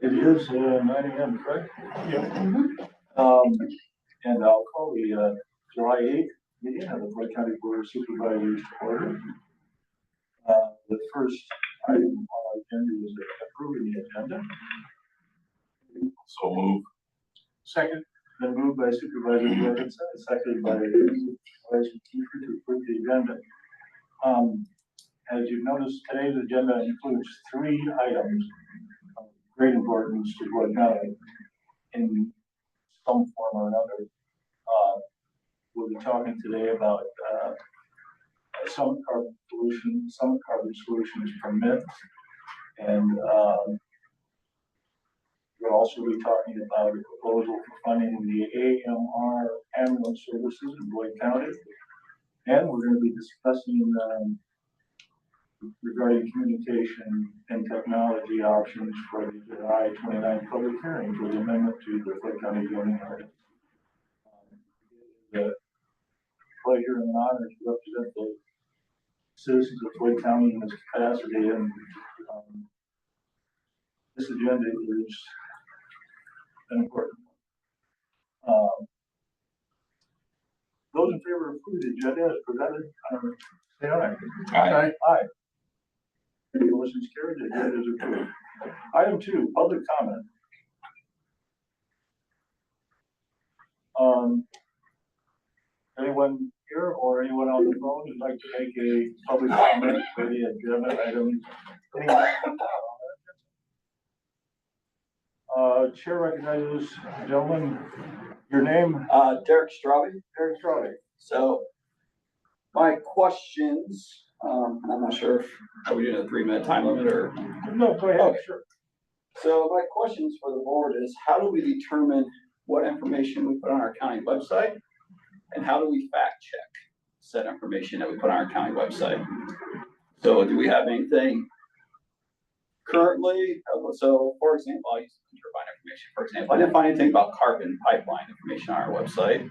It is 9 a.m., correct? Yeah. And I'll call the July 8th meeting of the Floyd County Board of Supervisors to order. The first item on our agenda is approving the agenda. So move. Second. Then moved by Supervisor Jorgensen, seconded by Supervisor Kiefer to approve the agenda. As you've noticed, today's agenda includes 3 items of great importance to Floyd County in some form or another. We'll be talking today about some carbon solutions permit, and we'll also be talking about a proposal for funding the AMR ambulance services in Floyd County, and we're going to be discussing regarding communication and technology options for the July 29th public hearing for the amendment to the Floyd County zoning ordinance. The pleasure and honor to represent the citizens of Floyd County in this capacity, and this agenda is an important one. Those in favor of approving the agenda as presented, say aye. Aye. Aye. Motion is carried. The agenda is approved. Item 2, public comment. Anyone here or anyone on the phone who'd like to make a public comment for the agenda item? Chair recognizes the gentleman. Your name? Derek Straube. Derek Straube. So my questions, I'm not sure if are we doing a 3-minute time limit or. No, go ahead. Okay. Sure. So my questions for the board is, how do we determine what information we put on our county website, and how do we fact check said information that we put on our county website? So do we have anything currently? So for example, I'll use turbine information. For example, I didn't find anything about carbon pipeline information on our website,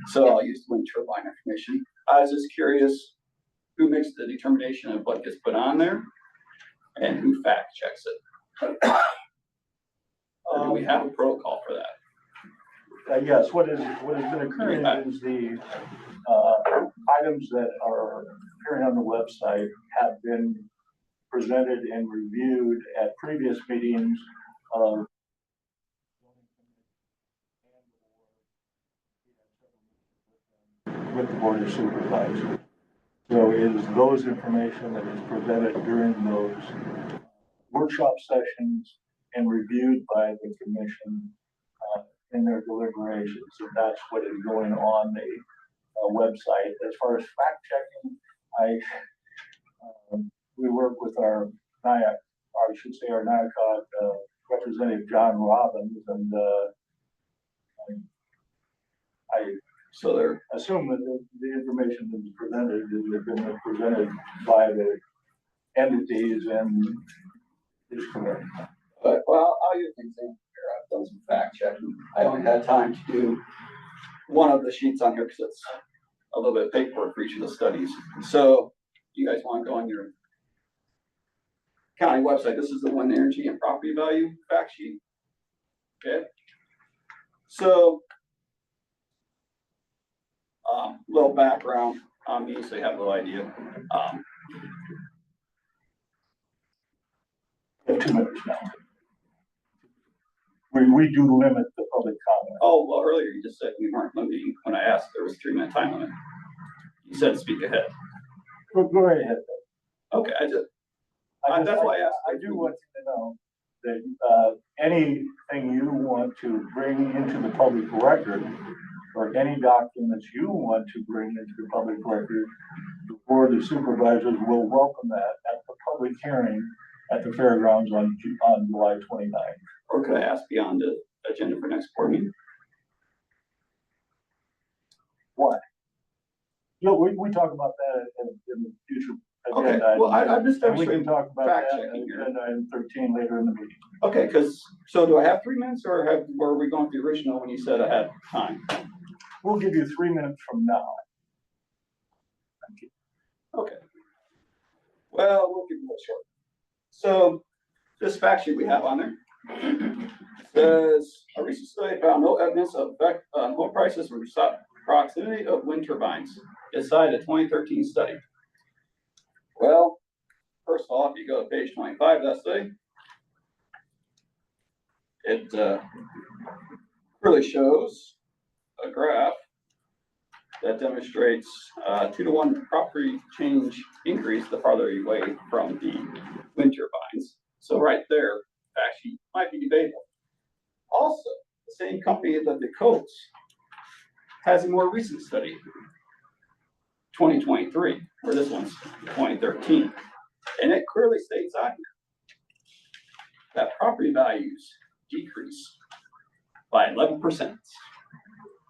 so I'll use wind turbine information. I was just curious, who makes the determination of what gets put on there, and who fact checks it? Or do we have a protocol for that? Yes, what has been occurring is the items that are appearing on the website have been presented and reviewed at previous meetings of with the Board of Supervisors. So it is those information that is presented during those workshop sessions and reviewed by the commission in their deliberations. So that's what is going on the website. As far as fact checking, we work with our NIAC, or I should say our NIAC representative John Robbins, and I assume that the information that is presented has been presented by the entities and is correct. But, well, I'll use an example here. I've done some fact checking. I only had time to do one of the sheets on here because it's a little bit of paperwork for each of the studies. So you guys want to go on your county website. This is the wind energy and property value fact sheet. Okay. So, little background on me, so you have a little idea. We have 2 minutes now. We do limit the public comment. Oh, well, earlier you just said we weren't limiting. When I asked, there was a 3-minute time limit. You said speak ahead. Go right ahead. Okay, that's why I asked. I do want you to know that anything you want to bring into the public record, or any documents you want to bring into the public record, the Board of Supervisors will welcome that at the public hearing at the fairgrounds on July 29th. Or could I ask beyond the agenda for next board meeting? Why? You know, we talk about that in the future agenda. Okay, well, I'm just and we can demonstrating talk about fact that checking in here. agenda item 13 later in the meeting. Okay, so do I have 3 minutes, or are we going through the original when you said I had time? We'll give you 3 minutes from now. Thank you. Okay. Well, we'll keep it short. So this fact sheet we have on there, Says a recent study found no evidence of effect on home prices from proximity of wind turbines. It's cited a 2013 study. Well, first of all, if you go to page 25 of that study, it really shows a graph that demonstrates 2-to-1 property change increase the farther away from the wind turbines. So right there, actually, might be debatable. Also, the same company that the quotes has a more recent study, 2023, where this one's 2013. And it clearly states on here that property values decrease by 11%.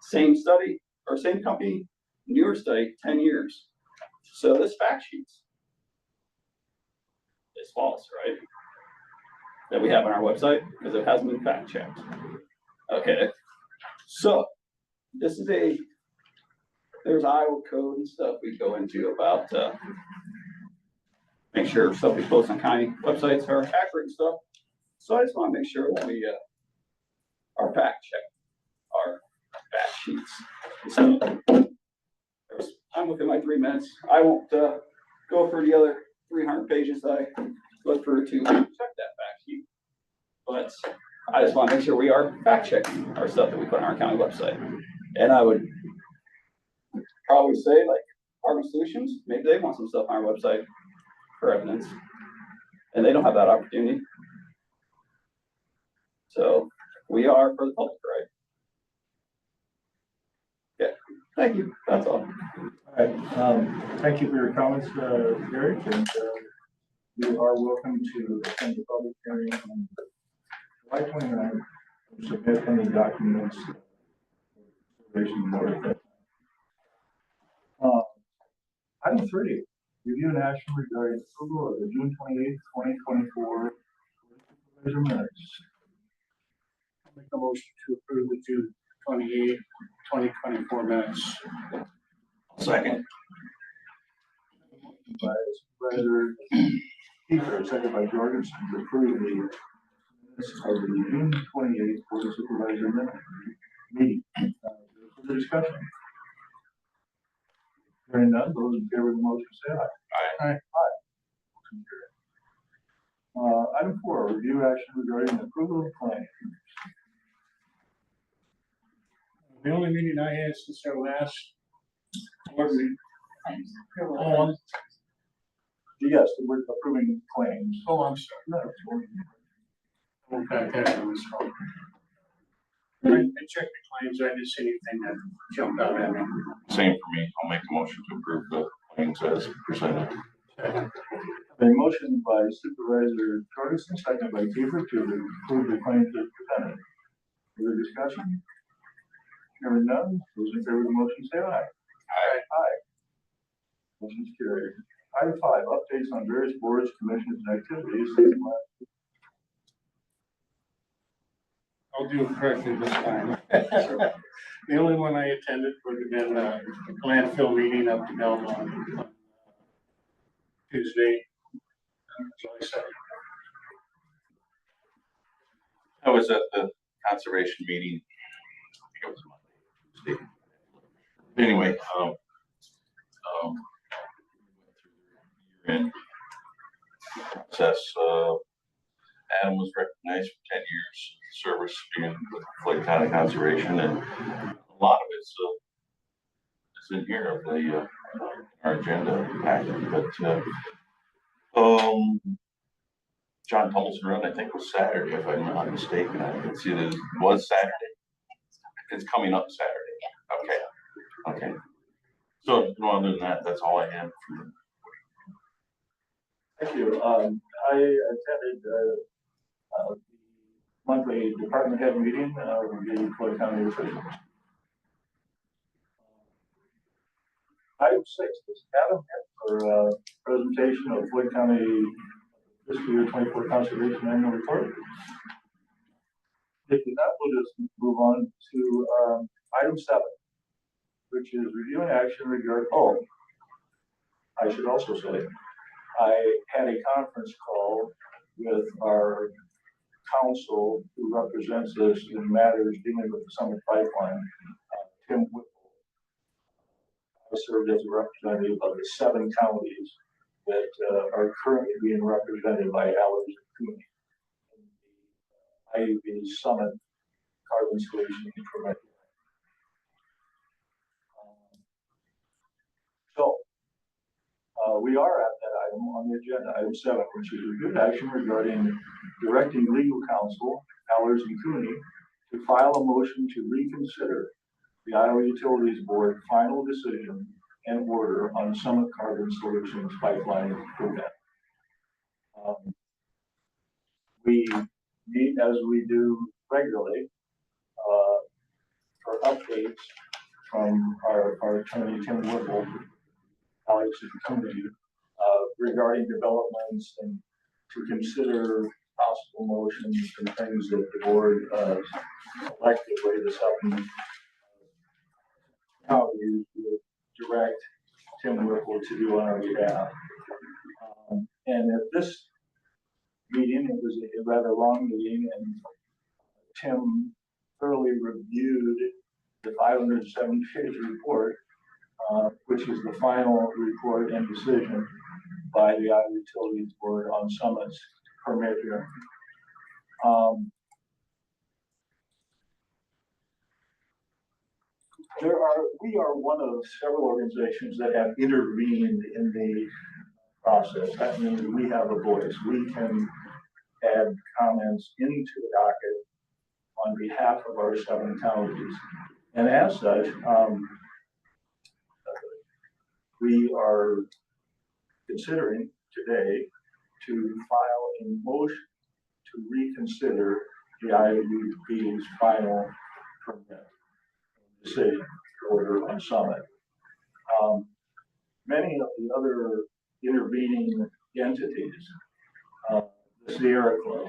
Same study, or same company, newer study, 10 years. So this fact sheet is false, right? That we have on our website, because it hasn't been fact checked. Okay, so this is there's Iowa code and stuff we go into about make sure stuff we post on county websites are accurate and stuff. So I just want to make sure that we are fact checked our fact sheets. So I'm within my 3 minutes. I won't go for the other 300 pages I look for to check that fact sheet. But I just want to make sure we are fact checking our stuff that we put on our county website. And I would probably say, like, Carbon Solutions, maybe they want some stuff on our website for evidence. And they don't have that opportunity. So we are for the public, right? Yeah. Thank you. That's all. All right. Thank you for your comments, Derek, and you are welcome to attend the public hearing on July 29th. Submit any documents. Item 3, review and action regarding approval of the June 28th, 2024 supervisor minutes. I'll make a motion to approve the June 28, 2024 minutes. Second. By Supervisor Kiefer, second by Jorgensen, to approve the minutes of the June 28th Board of Supervisor meeting. Further discussion? Hearing none, those in favor of the motion say aye. Aye. Motion carried. Item 4, review action regarding the approval of claims. The only meeting I had since our last board meeting. Oh, Yes, we're approving claims. I'm sorry. No, Okay, that was wrong. I checked the claims. I didn't see anything that jumped out at me. Same for me. I'll make a motion to approve the claims as presented. A motion by Supervisor Jorgensen, second by Kiefer, to approve the claims as presented. Further discussion? Hearing none, those in favor of the motion say aye. Aye. Aye. Motion's carried. Item 5, updates on various boards, commissions, and activities. I'll do it correctly this time. The only one I attended would have been the landfill meeting up in Belmont on Tuesday, July 2nd. I was at the conservation meeting. I think it was Monday, Tuesday. Anyway, year-end process. Adam was recognized for 10 years service being with Floyd Co Conservation, and a lot of it's in here of the our agenda packet. But John Tummels's run, I think, was Saturday, if I'm not mistaken. I can see that it was Saturday. It's coming up Saturday. Okay. So, other than that, that's all I have. Thank you. I attended the monthly department head meeting with the Floyd County officials. Item 6 is Adam for presentation of Floyd County fiscal year 24 conservation annual report. If not, we'll just move on to item 7, which is review and action regarding. Oh, I should also say, I had a conference call with our counsel who represents us in matters dealing with the Summit Pipeline, Tim Whipple. I served as a representative of the 7 counties that are currently being represented by Allers and Cooney in the IUB Summit Carbon Solution Improvement. We are at that item on the agenda, item 7, which is review action regarding directing legal counsel, Allers and Cooney, to file a motion to reconsider the Iowa Utilities Board final decision and order on Summit Carbon Solutions pipeline improvement. We meet as we do regularly for updates from our attorney Tim Whipple, Alex and Cooney, regarding developments and to consider possible motions and things that the board collectively this up and how you would direct Tim Whipple to do on our behalf. And at this meeting, it was a rather long meeting, and Tim thoroughly reviewed the 507-page report, which is the final report and decision by the Iowa Utilities Board on Summit's permit hearing. We are one of several organizations that have intervened in the process. That means we have a voice. We can add comments into the docket on behalf of our 7 counties. And as such, we are considering today to file a motion to reconsider the IUB's final permit decision order on Summit. Many of the other intervening entities, the Sierra Club,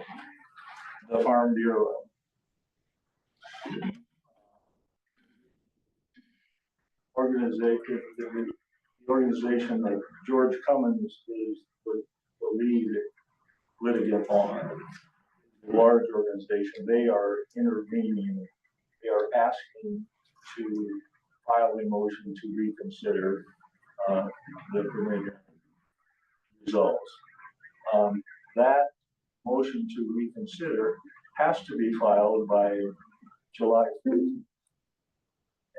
the Farm Bureau, the organization that George Cummins is the lead litigant on, a large organization, they are intervening. They are asking to file a motion to reconsider the permit results. That motion to reconsider has to be filed by July 5th,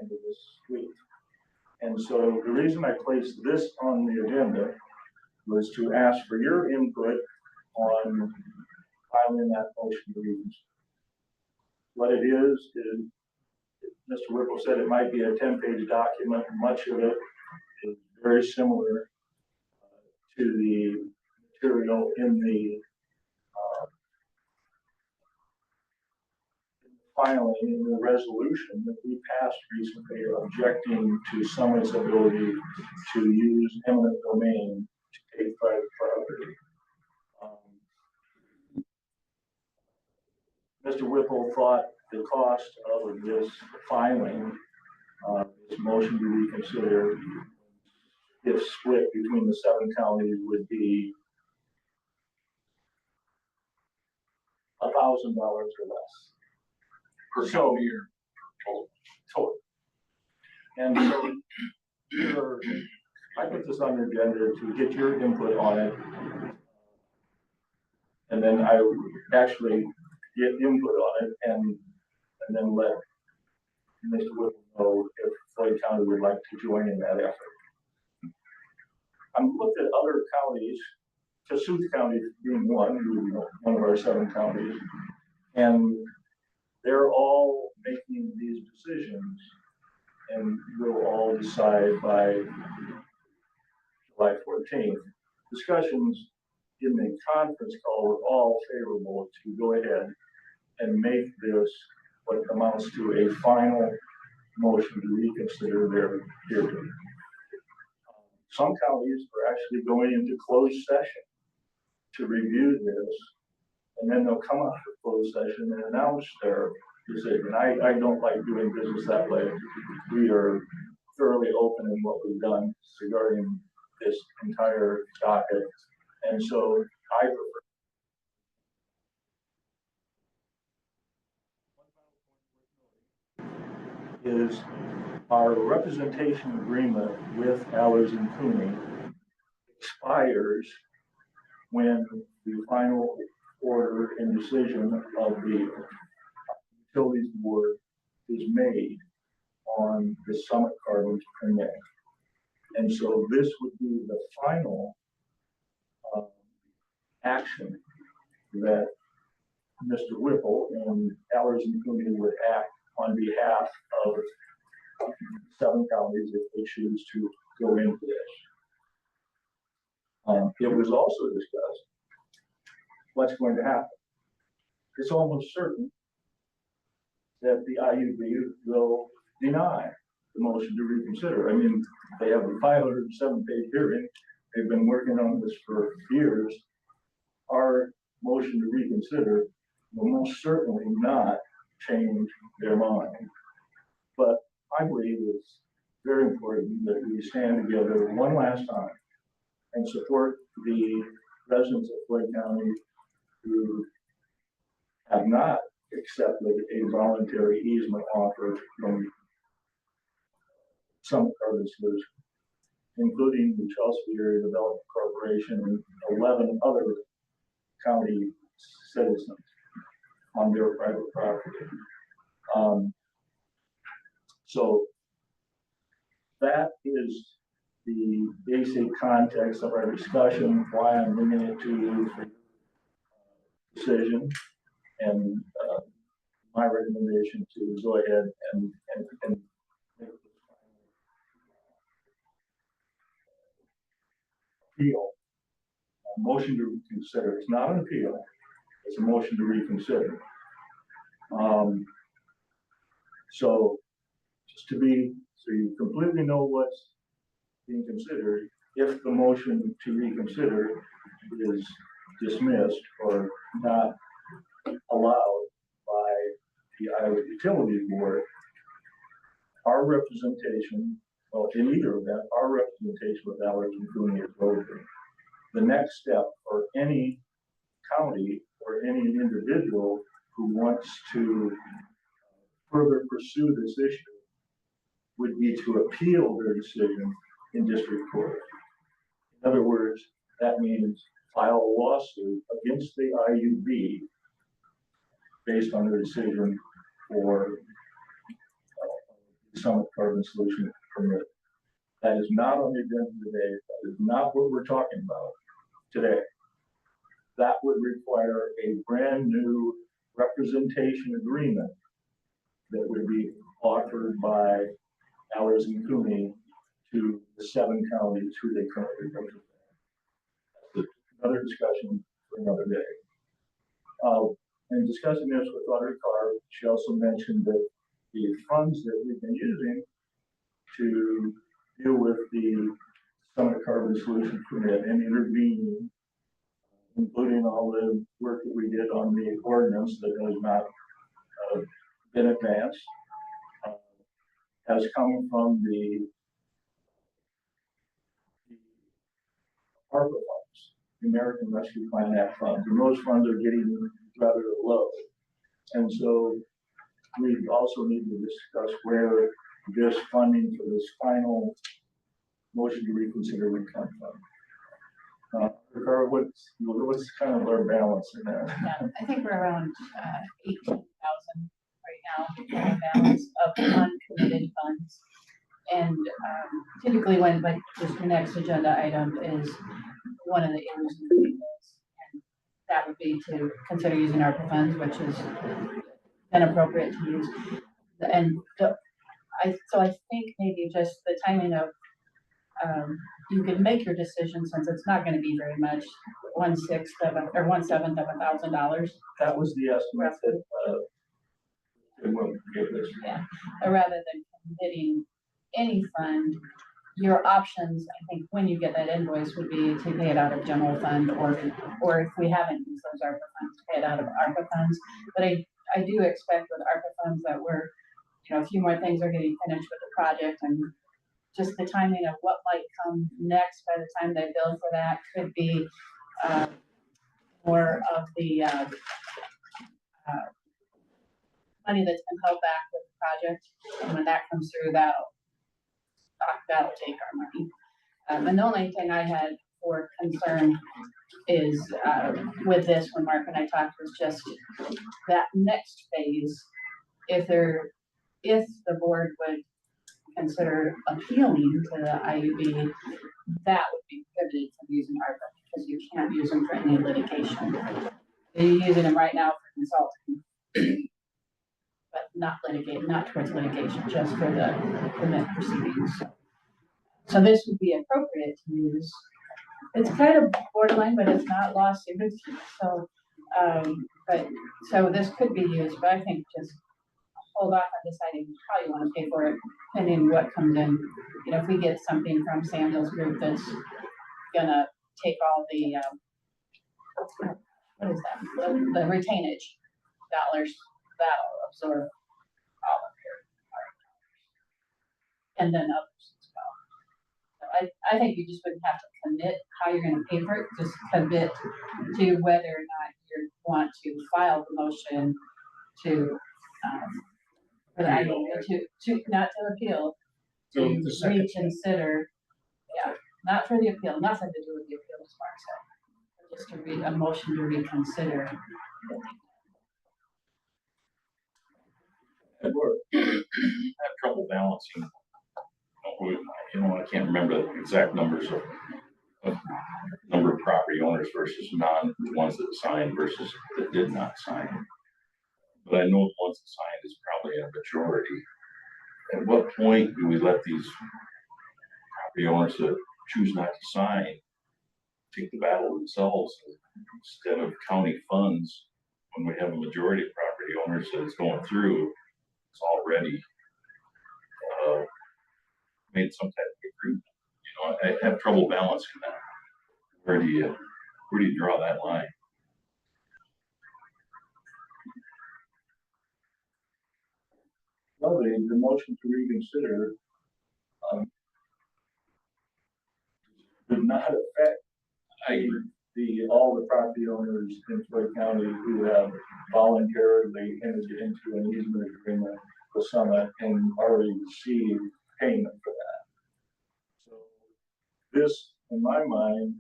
end of this week. And so the reason I placed this on the agenda was to ask for your input on filing that motion to reconsider. What it is Mr. Whipple said it might be a 10-page document. Much of it is very similar to the material in the filing, in the resolution that we passed recently objecting to Summit's ability to use eminent domain to take private property. Mr. Whipple thought the cost of this filing, this motion to reconsider, if split between the 7 counties, would be $1,000 or less per county or total. And so I put this on the agenda to get your input on it, and then I would actually get input on it and then let Mr. Whipple know if Floyd County would like to join in that effort. I'm looked at other counties, Cassuth County being one of our 7 counties, and they're all making these decisions, and we'll all decide by July 14th. Discussions in the conference call were all favorable to go ahead and make this what amounts to a final motion to reconsider their hearing. Some counties are actually going into closed session to review this, and then they'll come out of closed session and announce their decision. I don't like doing business that way. We are thoroughly open in what we've done regarding this entire docket, and so I prefer is our representation agreement with Allers and Cooney expires when the final order and decision of the utilities board is made on the Summit Carbon permit. And so this would be the final action that Mr. Whipple and Allers and Cooney would act on behalf of 7 counties if they choose to go into this. It was also discussed what's going to happen. It's almost certain that the IUB will deny the motion to reconsider. I mean, they have a 507-page hearing. They've been working on this for years. Our motion to reconsider will most certainly not change their mind. But I believe it's very important that we stand together one last time and support the residents of Floyd County who have not accepted a voluntary easement offer from some carbon solution, including the Chelsea Area Development Corporation and 11 other county citizens on their private property. So that is the basic context of our discussion, why I'm bringing it to you for decision, and my recommendation to go ahead and make this appeal. A motion to reconsider. It's not an appeal, it's a motion to reconsider. So just to be, so you completely know what's being considered, if the motion to reconsider is dismissed or not allowed by the Iowa Utilities Board, our representation, well, in either event, our representation with Allers and Cooney is over. The next step for any county or any individual who wants to further pursue this issue would be to appeal their decision in district court. In other words, that means file a lawsuit against the IUB based on their decision for Summit Carbon Solution permit. That is not on the agenda today. That is not what we're talking about today. That would require a brand new representation agreement that would be offered by Allers and Cooney to the 7 counties who they currently represent. That's another discussion for another day. In discussing this with Audrey Carr, she also mentioned that the funds that we've been using to deal with the Summit Carbon Solution permit and intervene, including all the work that we did on the ordinance that has not been advanced, has come from the ARPA funds, the American Rescue Plan Act funds, and those funds are getting rather low. And so we also need to discuss where this funding for this final motion to reconsider would come from. Carl, what's kind of our balance in that? Yeah, I think we're around 18,000 right now, balance of uncommitted funds. And typically when, like, just your next agenda item is one of the areas of the bills, and that would be to consider using ARPA funds, which is inappropriate to use. And so I think maybe just the timing of, you can make your decision since it's not going to be very much, 1/6 of or 1/7 of $1,000. That was the estimate that we'll give this. Yeah, rather than committing any fund, your options, I think, when you get that invoice would be to pay it out of general fund, or if we haven't used those ARPA funds, to pay it out of ARPA funds. But I do expect with ARPA funds that we're, a few more things are getting finished with the project, and just the timing of what might come next by the time they bill for that could be more of the money that's been held back with the project, and when that comes through, that'll take our money. And the only thing I had for concern is, with this, when Mark and I talked, was just that next phase, if the board would consider appealing to the IUB, that would be prohibited from using ARPA, because you can't use them for any litigation. You're using them right now for consulting, but not towards litigation, just for the permit proceedings. So this would be appropriate to use. It's kind of borderline, but it's not lawsuit. So, so this could be used, but I think just hold off on deciding how you want to pay for it, depending what comes in. You know, if we get something from Samuel's group that's gonna take all the, what is that? The retainage dollars, that'll absorb all of your, and then others as well. So I think you just wouldn't have to commit how you're gonna pay for it, just commit to whether or not you want to file the motion to, for the IUB not to appeal, So to the second, reconsider, yeah, not for the appeal, nothing to do with the appeal, as Mark said. Just a motion to reconsider. I have trouble balancing. I can't remember the exact numbers of number of property owners versus the ones that signed versus that did not sign. But I know the ones that signed is probably a majority. At what point do we let these property owners that choose not to sign take the battle themselves instead of county funds when we have a majority of property owners that is going through, it's already made some type of agreement. I have trouble balancing that. Where do you draw that line? Well, the motion to reconsider did not affect all the property owners in Floyd County who have voluntarily entered into an easement agreement with Summit and already received payment for that. So this, in my mind,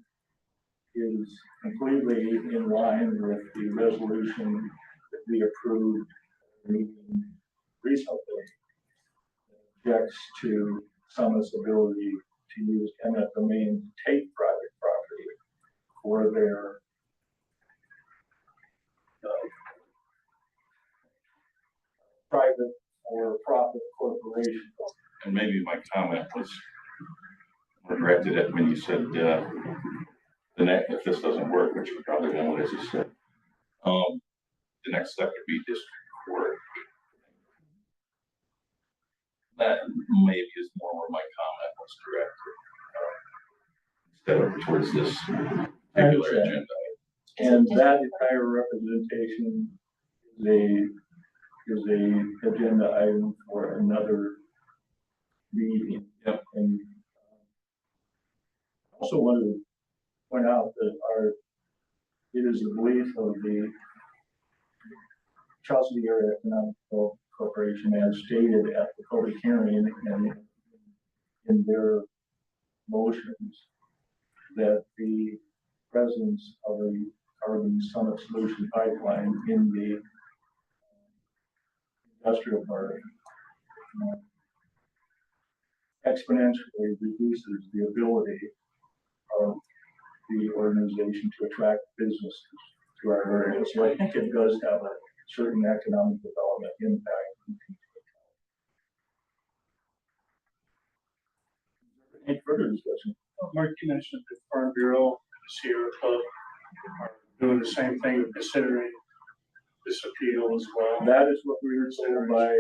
is completely in line with the resolution that we approved recently. Objects to Summit's ability to use eminent domain to take private property for their private or profit corporation. And maybe my comment was directed at when you said if this doesn't work, which we probably won't, as you said, the next step would be district court. That maybe is more where my comment was directed, instead of towards this particular agenda. And that entire representation is a agenda item for another meeting. Yep. And I also wanted to point out that it is the belief of the Charles City Area Economic Corporation, as stated at the public hearing and in their motions, that the presence of a carbon summit solution pipeline in the industrial park exponentially reduces the ability of the organization to attract businesses to our area. So I think it does have a certain economic development impact. Any further discussion? Mark, you mentioned the Farm Bureau, the Sierra Club are doing the same thing, considering this appeal as well. That is what we were told by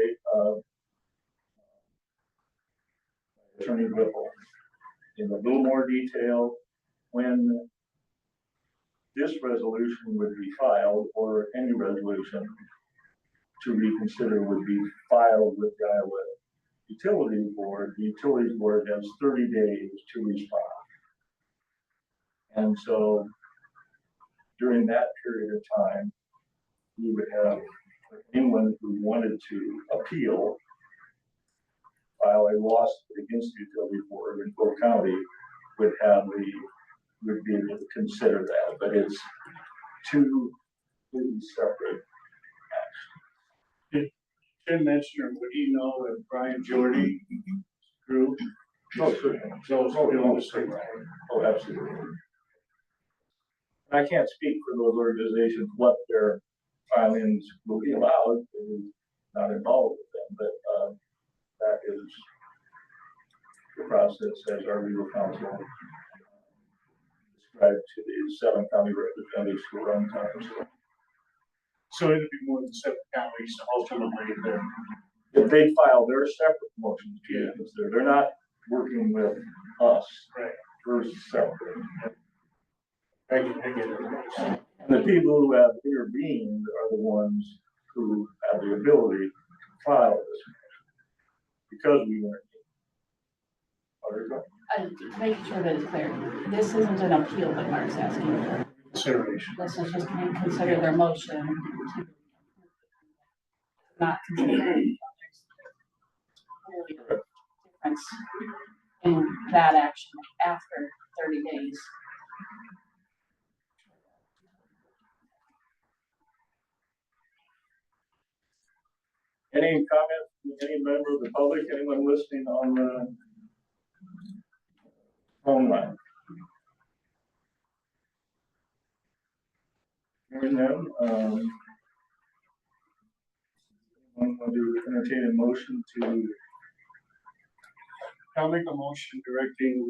Attorney Whipple. In a little more detail, when this resolution would be filed, or any resolution to reconsider would be filed with the Iowa Utilities Board, the Utilities Board has 30 days to respond. And so during that period of time, we would have anyone anyone who wanted to appeal, file a lawsuit against the utility board in Polk County would be able to consider that, but it's two completely separate actions. Tim mentioned, or would he know that Brian Jordy grew? Oh, certainly. Oh, absolutely. And I can't speak for those organizations, what their filings will be allowed, I'm not involved with them, but that is the process as our legal counsel described to the 7 county representatives who run Congress. So it'd be more than 7 counties ultimately. If they file their separate motions, because they're not working with us. Right. Versus separate. I get it. And the people who have intervened are the ones who have the ability to file this because we intervened. Making sure that it's clear, this isn't an appeal that Mark's asking for. Consideration. This is just going to consider their motion. Not considering there's difference in that action after 30 days. Any comments from any member of the public, anyone listening on the phone line? Hearing none, I'm going to entertain a motion to, I'll make a motion directing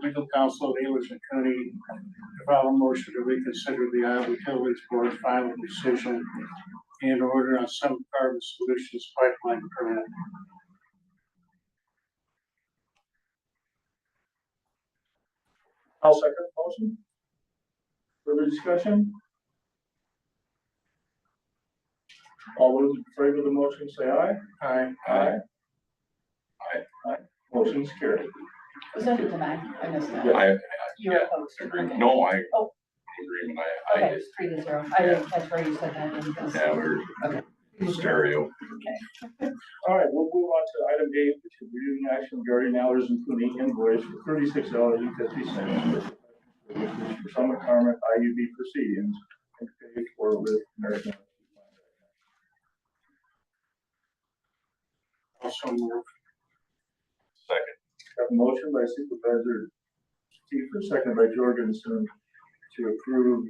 legal counsel of English County to file a motion to reconsider the Iowa Utilities Board's final decision and order on some carbon solutions pipeline permit. I'll second the motion. Further discussion? All those in favor of the motion say aye. Aye. Aye. Aye. Motion's carried. Was that a deny? I missed that. I You were opposed. Okay. no, I Oh. agree. I Okay, just, 3-0. I didn't catch where you said that. yeah, we're stereo. All right, we'll move on to item A, which is reviewing action regarding Allers and Cooney invoice for $36.50 for Summit Carmen IUB proceedings and paid for with American. Also move. Second. Have a motion by Supervisor Kiefer, second by Jorgensen to approve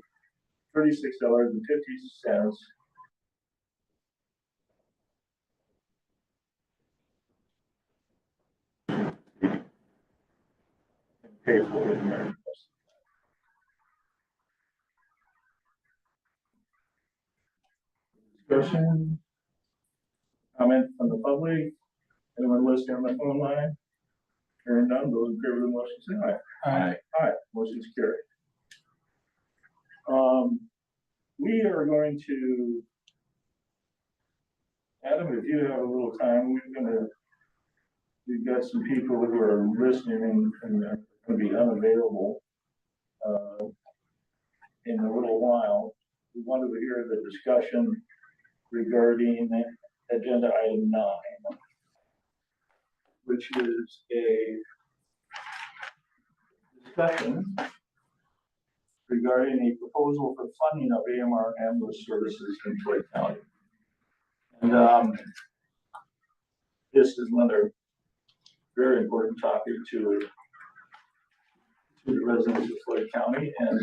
$36.50. Pay for with American. Discussion? Comment from the public? Anyone listening on the phone line? Hearing none, those in favor of the motion say aye. Aye. Aye, motion's carried. We are going to, Adam, if you have a little time, we've got some people who are listening and they're going to be unavailable in a little while. We wanted to hear the discussion regarding agenda item 9, which is a discussion regarding a proposal for funding of AMR ambulance services in Floyd County. And this is another very important topic to the residents of Floyd County, and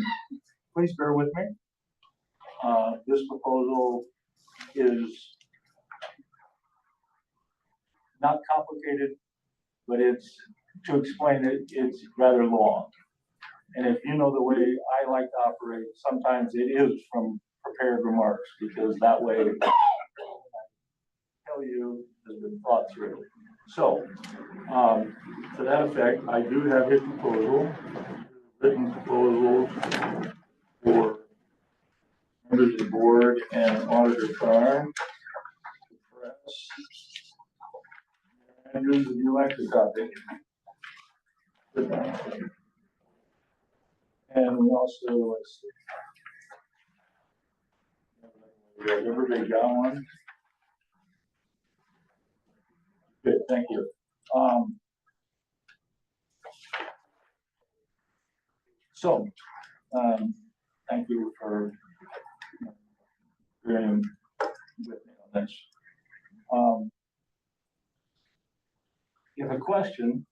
please bear with me. This proposal is not complicated, but to explain it, it's rather long. And if you know the way I like to operate, sometimes it is from prepared remarks, because that way, tell you has been thought through. So, to that effect, I do have a proposal, written proposals for members of the board and Auditor Carr. And use the electric copy. And we also, let's see. Everybody got one? thank you. So, thank you for being with me on this. If a question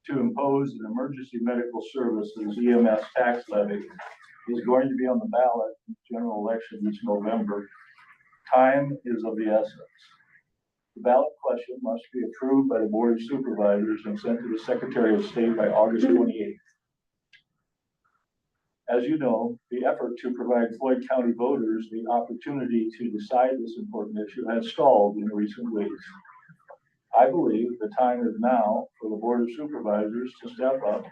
to impose an emergency medical services EMS tax levy is going to be on the ballot in the general election this November, time is of the essence. The ballot question must be approved by the Board of Supervisors and sent to the Secretary of State by August 28th. As you know, the effort to provide Floyd County voters the opportunity to decide this important issue has stalled in recent weeks. I believe the time is now for the Board of Supervisors to step up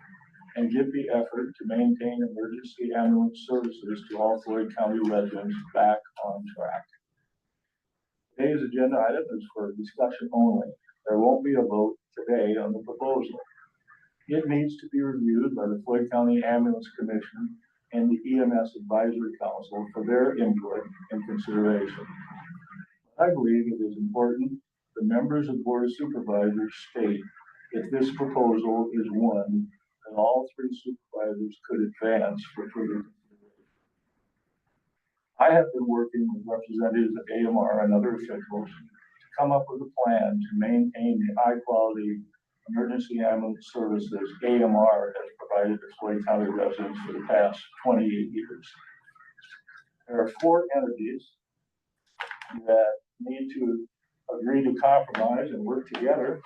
and give the effort to maintain emergency ambulance services to all Floyd County residents back on track. Today's agenda item is for discussion only. There won't be a vote today on the proposal. It needs to be reviewed by the Floyd County Ambulance Commission and the EMS Advisory Council for their input and consideration. I believe it is important the members of the Board of Supervisors state if this proposal is one that all three supervisors could advance for further consideration. I have been working with representatives of AMR and other officials to come up with a plan to maintain the high quality emergency ambulance services AMR has provided to Floyd County residents for the past 28 years. There are 4 entities that need to agree to compromise and work together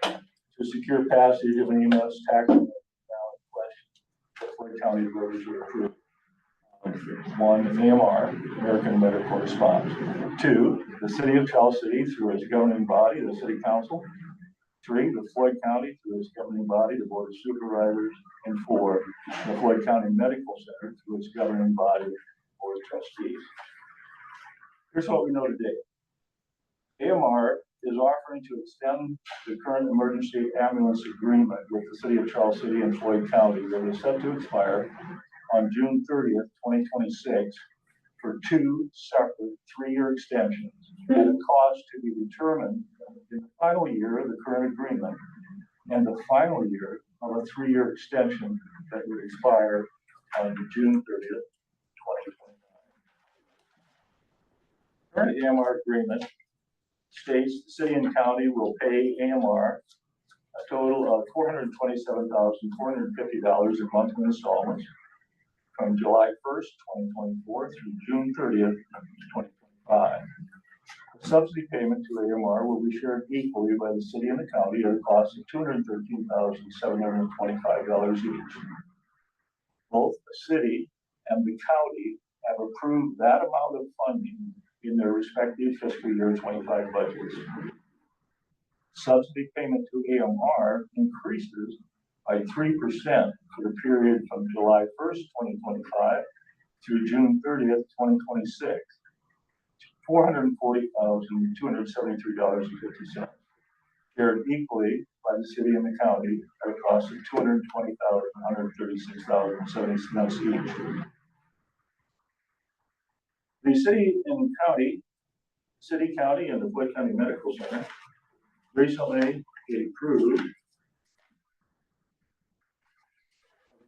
to secure passage of an EMS tax ballot question that Floyd County voters will approve. 1, AMR, American Medical Response. 2, the City of Charles City through its governing body, the City Council. 3, the Floyd County through its governing body, the Board of Supervisors. And 4, the Floyd County Medical Center through its governing body, the Board of Trustees. Here's what we know today. AMR is offering to extend the current emergency ambulance agreement with the City of Charles City and Floyd County that is set to expire on June 30th, 2026 for 2 separate 3-year extensions at a cost to be determined in the final year of the current agreement and the final year of a 3-year extension that would expire on June 30th, 2029. Current AMR agreement states the city and county will pay AMR a total of $427,450 in monthly installments from July 1st, 2024 through June 30th, 2025. The subsidy payment to AMR will be shared equally by the city and the county at a cost of $213,725 each. Both the city and the county have approved that amount of funding in their respective fiscal year 25 budgets. Subsidy payment to AMR increases by 3% for the period from July 1st, 2025 through June 30th, 2026, to $440,273.50, shared equally by the city and the county at a cost of $220,136.70 each. The city, county, and the Floyd County Medical Center recently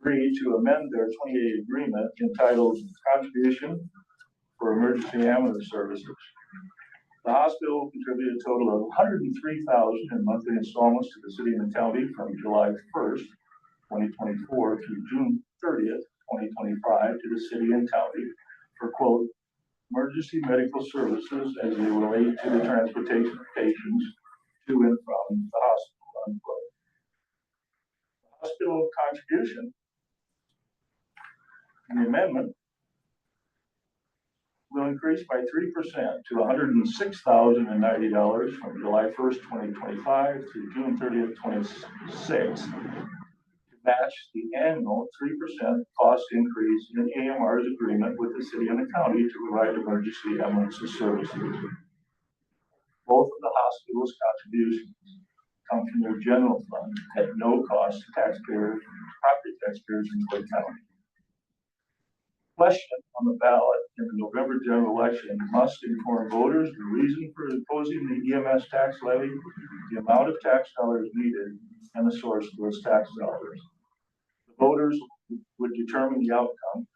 agreed to amend their 28 agreement entitled Contribution for Emergency Ambulance Services. The hospital contributed a total of $103,000 in monthly installments to the city and the county from July 1st, 2024 through June 30th, 2025 to the city and county for, quote, emergency medical services as they relate to the transportation of patients to and from the hospital, unquote. The hospital contribution in the amendment will increase by 3% to $106,090 from July 1st, 2025 through June 30th, 2026 to match the annual 3% cost increase in AMR's agreement with the city and the county to provide emergency ambulance services. Both of the hospital's contributions come from their general fund at no cost to taxpayers, property taxpayers in Floyd County. Question on the ballot in the November general election must inform voters the reason for imposing the EMS tax levy, the amount of tax dollars needed, and the source of those tax dollars. The voters would determine the outcome,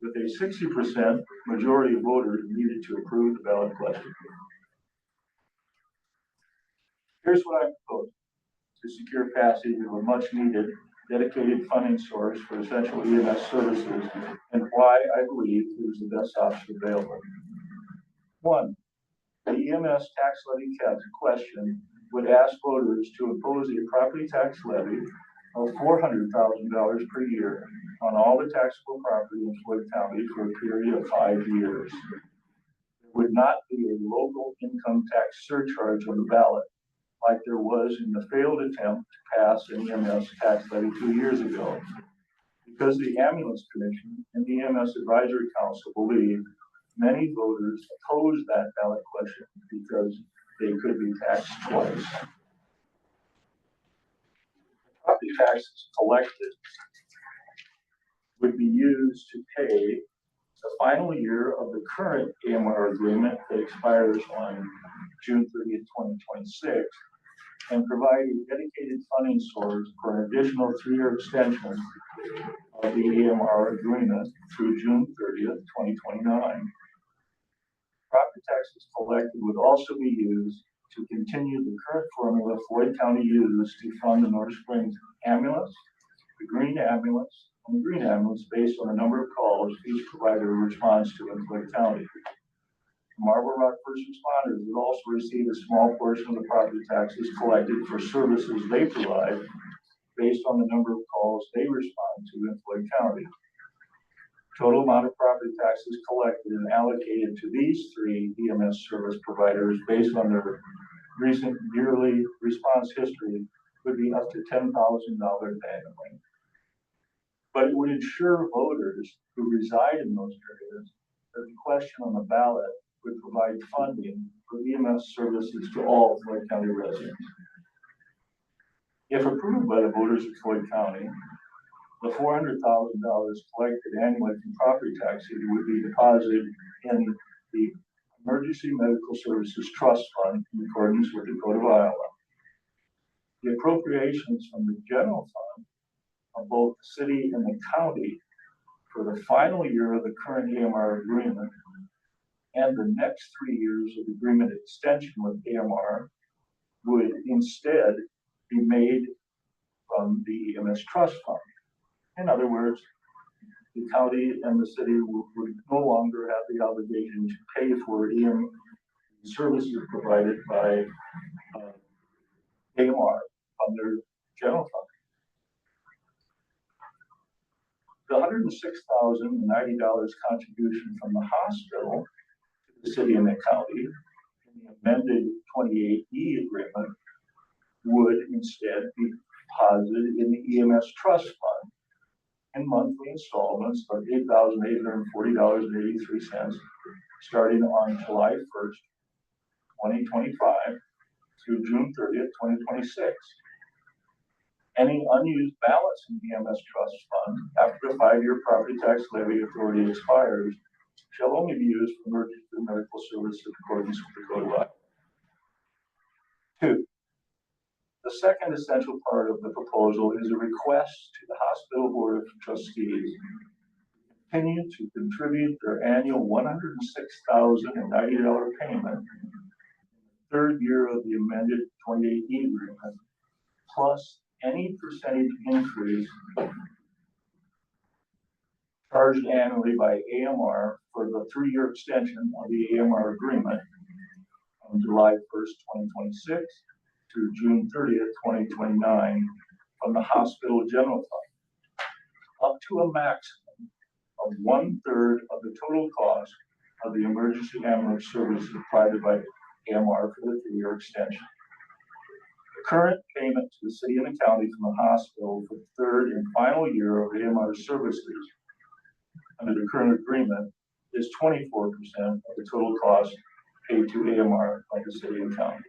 with a 60% majority of voters needed to approve the ballot question. Here's what I propose to secure passage of a much needed dedicated funding source for essential EMS services and why I believe it is the best option available. One, the EMS tax levy question would ask voters to impose a property tax levy of $400,000 per year on all the taxable property in Floyd County for a period of 5 years. There would not be a local income tax surcharge on the ballot like there was in the failed attempt to pass an EMS tax levy 2 years ago. Because the Ambulance Commission and the EMS Advisory Council believe many voters oppose that ballot question because they could be taxed twice. Property taxes collected would be used to pay the final year of the current AMR agreement that expires on June 30th, 2026, and provide a dedicated funding source for an additional 3-year extension of the AMR agreement through June 30th, 2029. Property taxes collected would also be used to continue the current formula Floyd County used to fund the North Springs ambulance, the Green Ambulance, and the Green Ambulance based on the number of calls each provider responds to in Floyd County. Marble Rock first responders would also receive a small portion of the property taxes collected for services they provide based on the number of calls they respond to in Floyd County. Total amount of property taxes collected and allocated to these 3 EMS service providers based on their recent yearly response history would be up to $10,000 annually. But it would ensure voters who reside in those areas that the question on the ballot would provide funding for EMS services to all Floyd County residents. If approved by the voters of Floyd County, the $400,000 collected annually from property taxes would be deposited in the Emergency Medical Services Trust Fund in accordance with the Code of Iowa. The appropriations from the general fund of both the city and the county for the final year of the current AMR agreement and the next 3 years of agreement extension with AMR would instead be made from the EMS Trust Fund. In other words, the county and the city would no longer have the obligation to pay for EMS services provided by AMR from their general fund. The $106,090 contribution from the hospital to the city and the county in the amended 28E agreement would instead be deposited in the EMS Trust Fund in monthly installments of $8,840.83 starting on July 1st, 2025 through June 30th, 2026. Any unused balance in the EMS Trust Fund after the 5-year property tax levy authority expires shall only be used for emergency medical services in accordance with the Code of Iowa. 2. The second essential part of the proposal is a request to the Hospital Board of Trustees to continue to contribute their annual $106,090 payment in the 3rd year of the amended 28E agreement, plus any percentage increase charged annually by AMR for the 3-year extension of the AMR agreement on July 1st, 2026 through June 30th, 2029 from the hospital general fund, up to a maximum of 1/3 of the total cost of the emergency ambulance services provided by AMR for the 3-year extension. The current payment to the city and the county from the hospital for the 3rd and final year of AMR services under the current agreement is 24% of the total cost paid to AMR by the city and county.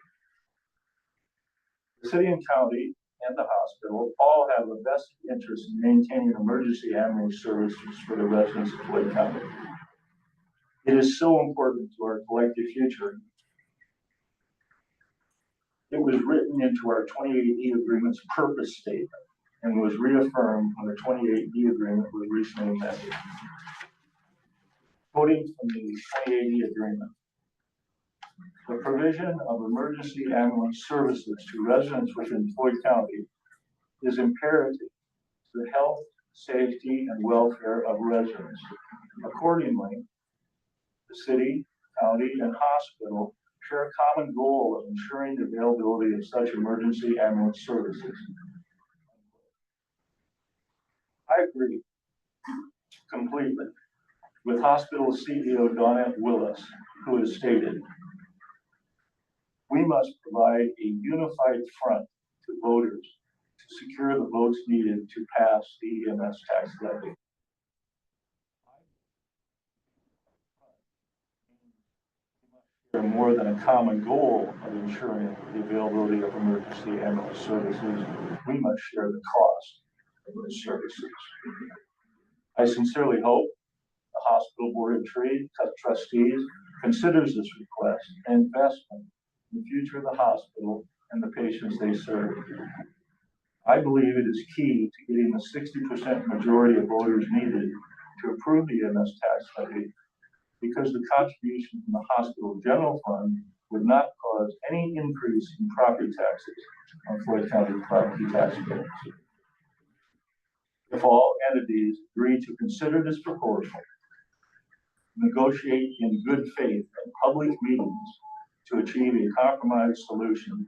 The city and county and the hospital all have a vested interest in maintaining emergency ambulance services for the residents of Floyd County. It is so important to our collective future. It was written into our 28E agreement's purpose statement and was reaffirmed when the 28E agreement was recently amended. Quoting from the 28E agreement, the provision of emergency ambulance services to residents within Floyd County is imperative to the health, safety, and welfare of residents. Accordingly, the city, county, and hospital share a common goal of ensuring the availability of such emergency ambulance services. I agree completely with hospital CEO Donna Willis, who has stated, we must provide a unified front to voters to secure the votes needed to pass the EMS tax levy. There are more than a common goal of ensuring the availability of emergency ambulance services. We must share the cost of those services. I sincerely hope the hospital board of trustees considers this request an investment in the future of the hospital and the patients they serve. I believe it is key to getting the 60% majority of voters needed to approve the EMS tax levy, because the contribution from the hospital general fund would not cause any increase in property taxes on Floyd County property taxpayers. If all entities agree to consider this proposal, negotiate in good faith at public meetings to achieve a compromise solution,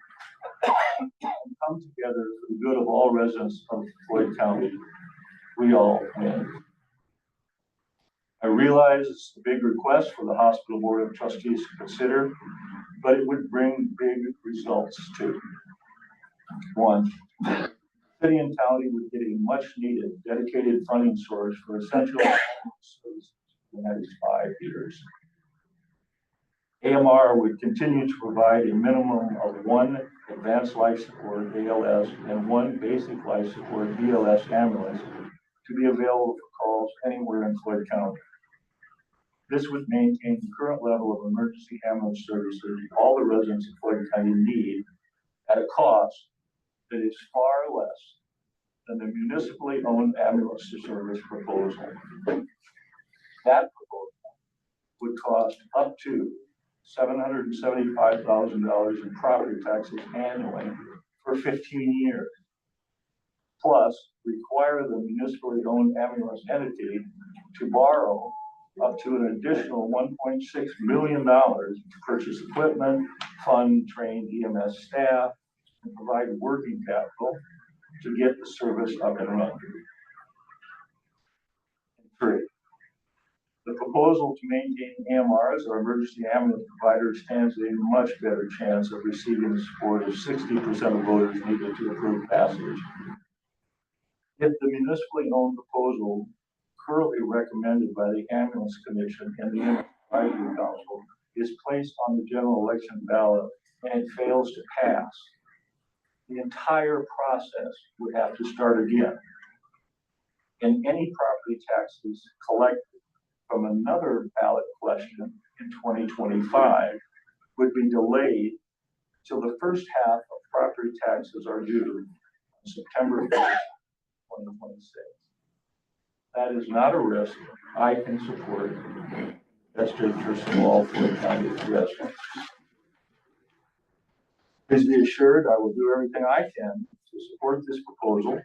and come together for the good of all residents of Floyd County, we all win. I realize it's a big request for the hospital board of trustees to consider, but it would bring big results too. One, city and county would get a much needed dedicated funding source for essential services for the next 5 years. AMR would continue to provide a minimum of 1 advanced life support ALS and 1 basic life support BLS ambulance to be available for calls anywhere in Floyd County. This would maintain the current level of emergency ambulance services all the residents of Floyd County need at a cost that is far less than the municipally owned ambulance service proposal. That proposal would cost up to $775,000 in property taxes annually for 15 years, plus require the municipally owned ambulance entity to borrow up to an additional $1.6 million to purchase equipment, fund trained EMS staff, and provide working capital to get the service up and running. 3, the proposal to maintain AMRs or emergency ambulance providers stands a much better chance of receiving the support of 60% of voters needed to approve passage. If the municipally owned proposal currently recommended by the Ambulance Commission and the EMS Advisory Council is placed on the general election ballot and it fails to pass, the entire process would have to start again. And any property taxes collected from another ballot question in 2025 would be delayed till the first half of property taxes are due on September 1st, 2026. That is not a risk I can support. That's just for all Floyd County residents. Please be assured I will do everything I can to support this proposal,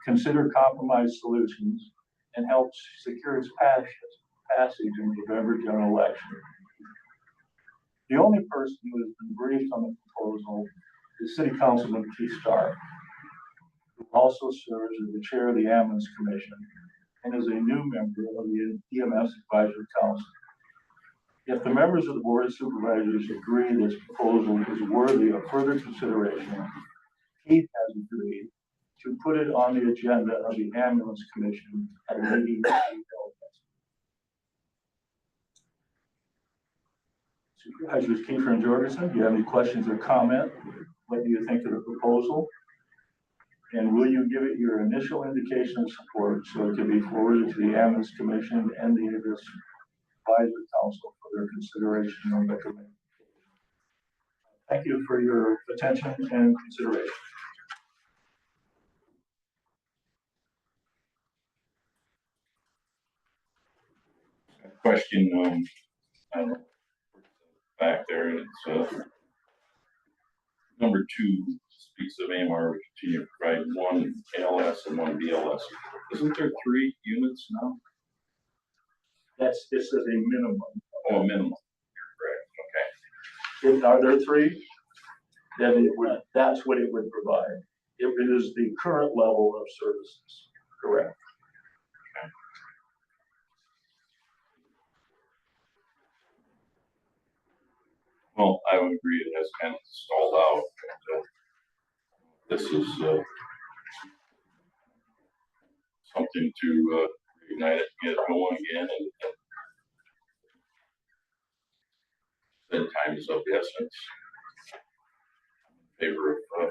consider compromise solutions, and help secure its passage in the November general election. The only person who has been briefed on the proposal is City Councilman Keith Starr, who also serves as the chair of the Ambulance Commission and is a new member of the EMS Advisory Council. If the members of the Board of Supervisors agree this proposal is worthy of further consideration, Keith has agreed to put it on the agenda of the Ambulance Commission at a meeting to be held next week. Supervisors Kiefer and Jorgensen, do you have any questions or comment? What do you think of the proposal? And will you give it your initial indication of support so it can be forwarded to the Ambulance Commission and the Ambulance Advisory Council for their consideration and recommendation? Thank you for your attention and consideration. Question, I don't know, back there, it's, number 2 speaks of AMR will continue to provide 1 ALS and 1 BLS. Isn't there 3 units now? This is a minimum. Oh, a minimum. You're correct, okay. Are there 3? Then it would, that's what it would provide. It is the current level of services, correct? Well, I would agree it has kind of stalled out. This is something to reignite it, get it going again, and time is of the essence. In favor of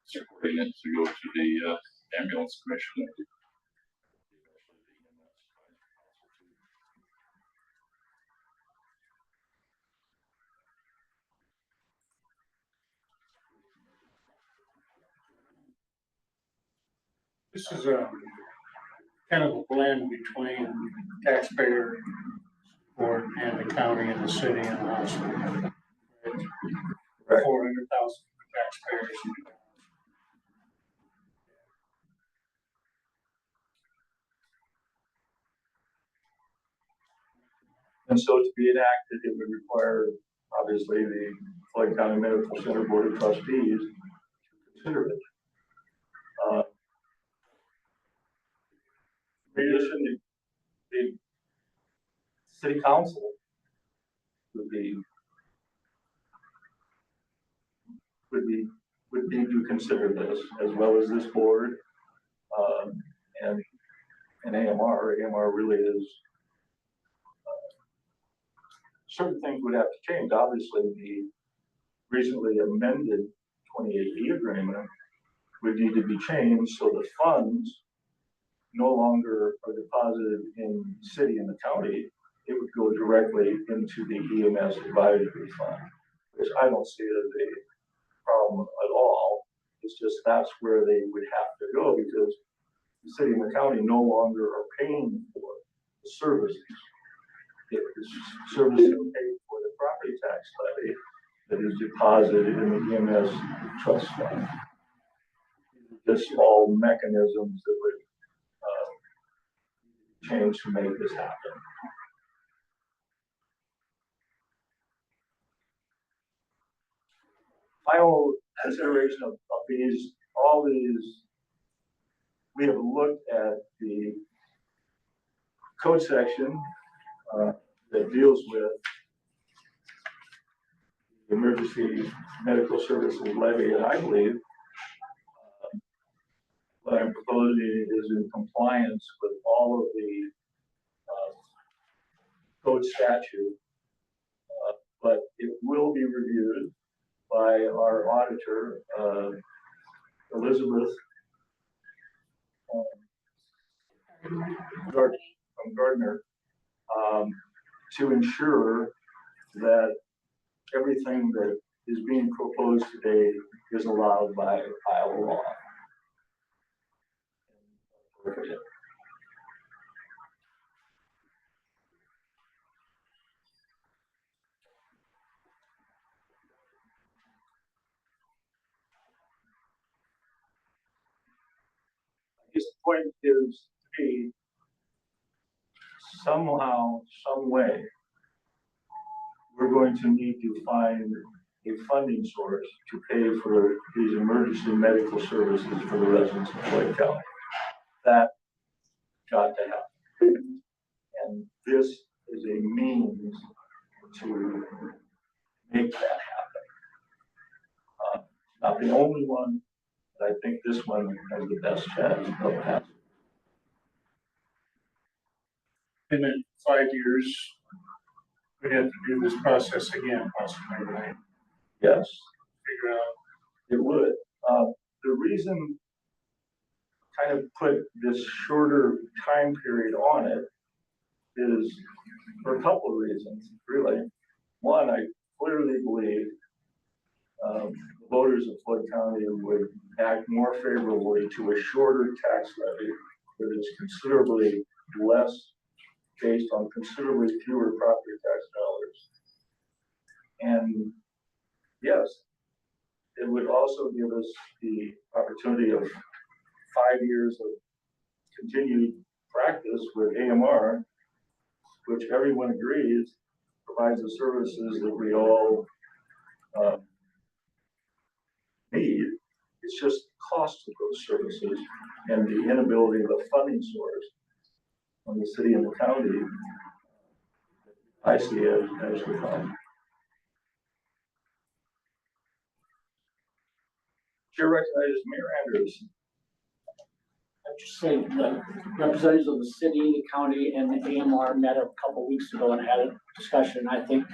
supporting it to go to the ambulance commission. This is a kind of a blend between taxpayer support and the county and the city and the hospital. Right? 400,000 for taxpayers. And so to be enacted, it would require, obviously, the Floyd County Medical Center Board of Trustees to consider it. In addition, the city council would need to consider this, as well as this board, and AMR. AMR really is, certain things would have to change. Obviously, the recently amended 28B agreement would need to be changed so the funds no longer are deposited in the city and the county. It would go directly into the EMS advisory fund, which I don't see as a problem at all. It's just that's where they would have to go, because the city and the county no longer are paying for the services. It is services paid for the property tax levy that is deposited in the EMS trust fund. Just all mechanisms that would change to make this happen. Final consideration of these, all these, we have looked at the code section that deals with the emergency medical services levy, and I believe what I'm proposing is in compliance with all of the code statute, but it will be reviewed by our auditor, Elizabeth from Gardner, to ensure that everything that is being proposed today is allowed by Iowa law. His point is to be somehow, some way, we're going to need to find a funding source to pay for these emergency medical services for the residents of Floyd County. That got to happen. And this is a means to make that happen. Not the only one, but I think this one has the best chance of happening. And in 5 years, we have to do this process again, possibly, right? Yes, Figure out. it would. The reason kind of put this shorter time period on it is for a couple of reasons, really. One, I clearly believe the voters of Floyd County would act more favorably to a shorter tax levy that is considerably less based on considerably fewer property tax dollars. And yes, it would also give us the opportunity of 5 years of continued practice with AMR, which everyone agrees provides the services that we all need. It's just the cost of those services and the inability of the funding source on the city and the county, I see as the problem. Chair recognizes Mayor Anderson. I'd just say the representatives of the city, the county, and the AMR met a couple weeks ago and had a discussion. I think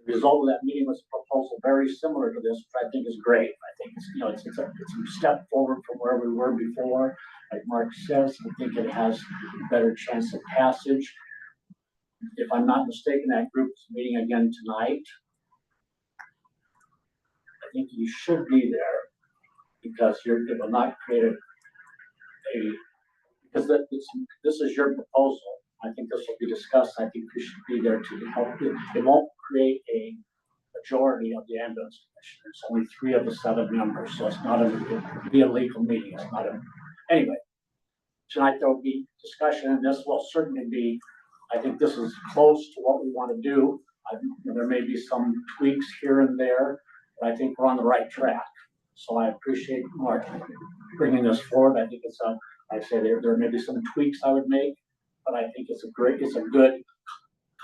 the result of that meeting was a proposal very similar to this, which I think is great. I think it's, it's a step forward from where we were before. Like Mark says, I think it has a better chance of passage. If I'm not mistaken, that group is meeting again tonight. I think you should be there because it will not create because this is your proposal. I think this will be discussed. I think you should be there to help. It won't create a majority of the ambulance commission. It's only 3 of the 7 members, so it's not it'll be a legal meeting. It's not anyway. Tonight there will be discussion, and this will certainly be. I think this is close to what we want to do. There may be some tweaks here and there, but I think we're on the right track. So I appreciate Mark bringing this forward. I think it's like I say, there may be some tweaks I would make, but I think it's a good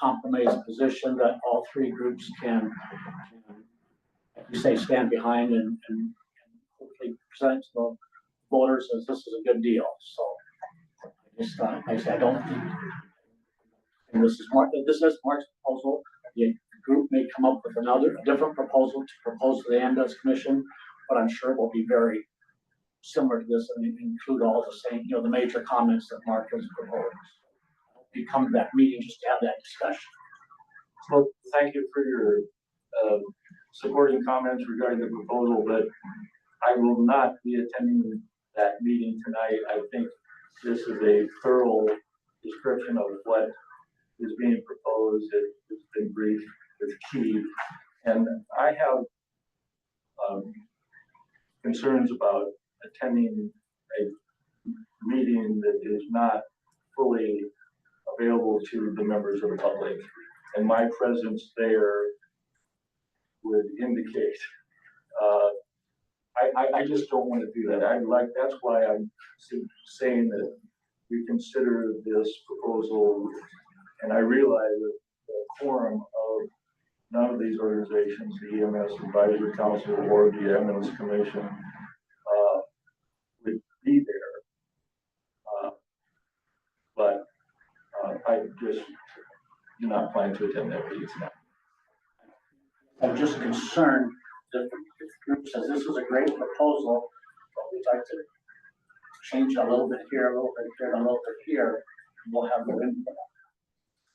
compromise position that all 3 groups can, like you say, stand behind and hopefully present to the voters as this is a good deal. So I just, like I say, I don't think, and this is Mark's proposal. The group may come up with a different proposal to propose to the ambulance commission, but I'm sure it will be very similar to this and include all the same, the major comments that Mark has proposed. You come to that meeting just to have that discussion. Well, thank you for your supporting comments regarding the proposal, but I will not be attending that meeting tonight. I think this is a thorough description of what is being proposed. It's been brief, it's key. And I have concerns about attending a meeting that is not fully available to the members of the public. And my presence there would indicate, I just don't want to do that. That's why I'm saying that we consider this proposal, and I realize that the quorum of none of these organizations, the EMS Advisory Council or the Ambulance Commission, would be there. But I just do not plan to attend that meeting tonight. I'm just concerned that the group says this is a great proposal, but we'd like to change a little bit here, a little bit here, and a little bit here. And we'll have no input.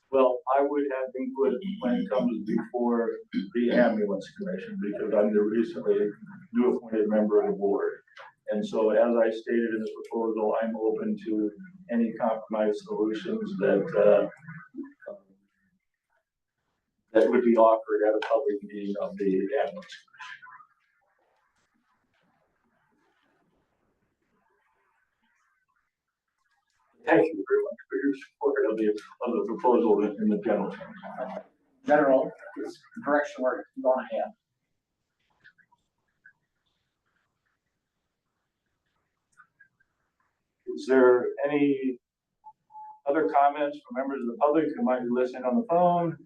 Well, I would have input when it comes before the ambulance commission because I'm the recently new appointed member of the board. And so as I stated in this proposal, I'm open to any compromise solutions that that would be offered at a public meeting of the ambulance commission. Thank you very much for your support of the proposal in the general terms. General, this direction we're going to have. Is there any other comments from members of the public who might be listening on the phone?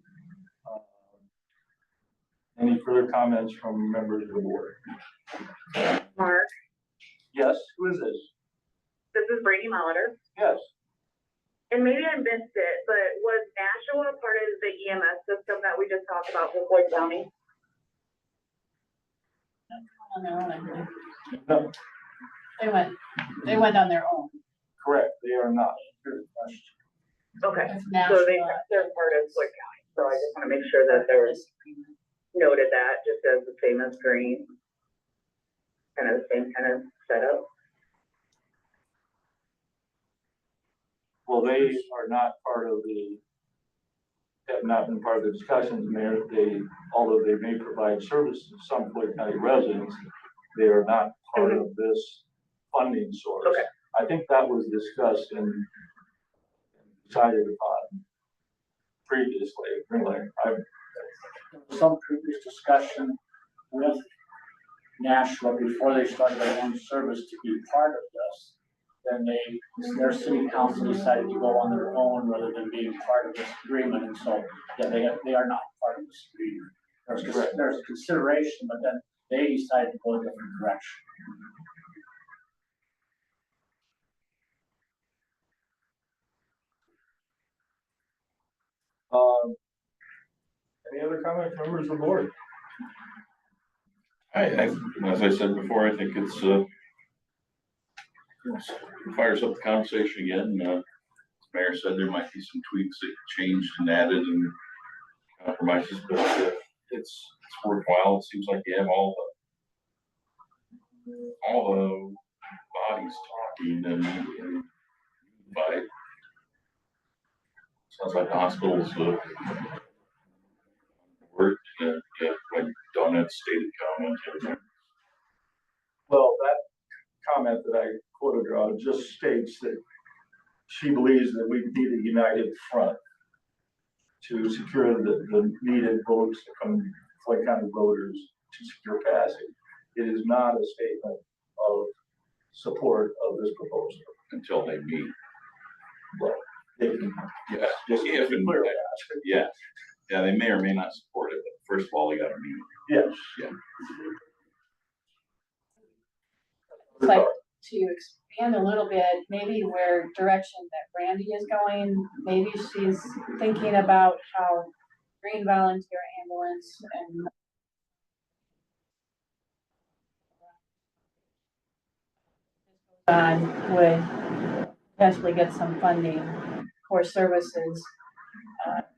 Any further comments from members of the board? Mark, Yes, who is this? this is Brady Molitor, Yes. and maybe I missed it, but was Nashua part of the EMS system that we just talked about for Floyd County? On their own, I believe. No. They went on their own. Correct, they are not. Okay, If so Nashua- they're part of Floyd County, so I just wanna make sure that there's noted that, just as the same as Green. Kind of the same kind of setup. Well, they are not part of have not been part of the discussions, Mayor. Although they may provide services to some Floyd County residents, they are not part of this funding source. Okay. I think that was discussed and decided upon previously. Really, Some previous discussion with Nashua before they started their own service to be part of this. Then their city council decided to go on their own rather than being part of this agreement, and so, yeah, they are not part of this agreement. There's consideration, but then they decided to go a different direction. Any other comments, members of the board? As I said before, I think it's fires up the conversation again. As Mayor said, there might be some tweaks that changed and added and compromises, but it's worthwhile. It seems like you have all the bodies talking and by. Sounds like the hospitals work, like Donut's stated comment. Well, that comment that I quoted her on just states that she believes that we need a united front to secure the needed votes from Floyd County voters to secure passage. It is not a statement of support of this proposal. Until they meet. Well, they can, Yeah, just if and clear yeah, they may or may not support it, but first of all, they gotta meet. Yes. Yeah. Like to expand a little bit, maybe where direction that Brandy is going, maybe she's thinking about how Green Volunteer Ambulance and would potentially get some funding for services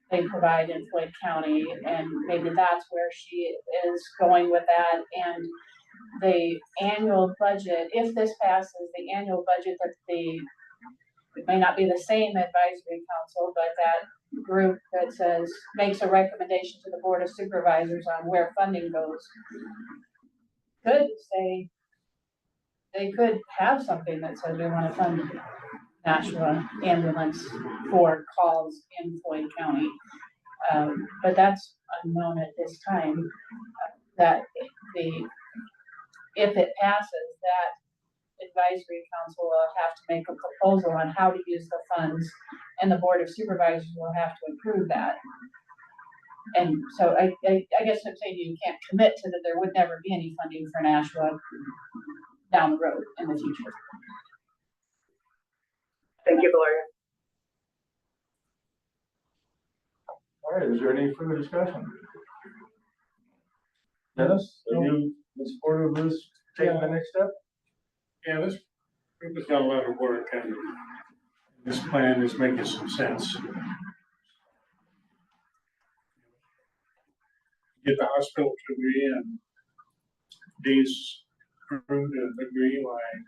they provide in Floyd County, and maybe that's where she is going with that. And the annual budget, if this passes, the annual budget that it may not be the same advisory council, but that group that says, makes a recommendation to the Board of Supervisors on where funding goes, could say, they could have something that says we want to fund Nashua ambulance for calls in Floyd County. But that's unknown at this time, that if it passes, that advisory council will have to make a proposal on how to use the funds, and the Board of Supervisors will have to approve that. And so I guess I'm saying you can't commit to that there would never be any funding for Nashua down the road in the future. Thank you, Gloria. All right, is there any further discussion? Dennis, are you in support of this, taking the next step? Yeah, this group has done a lot of work, and this plan is making some sense. Get the hospital to agree, and these approved and agree, like,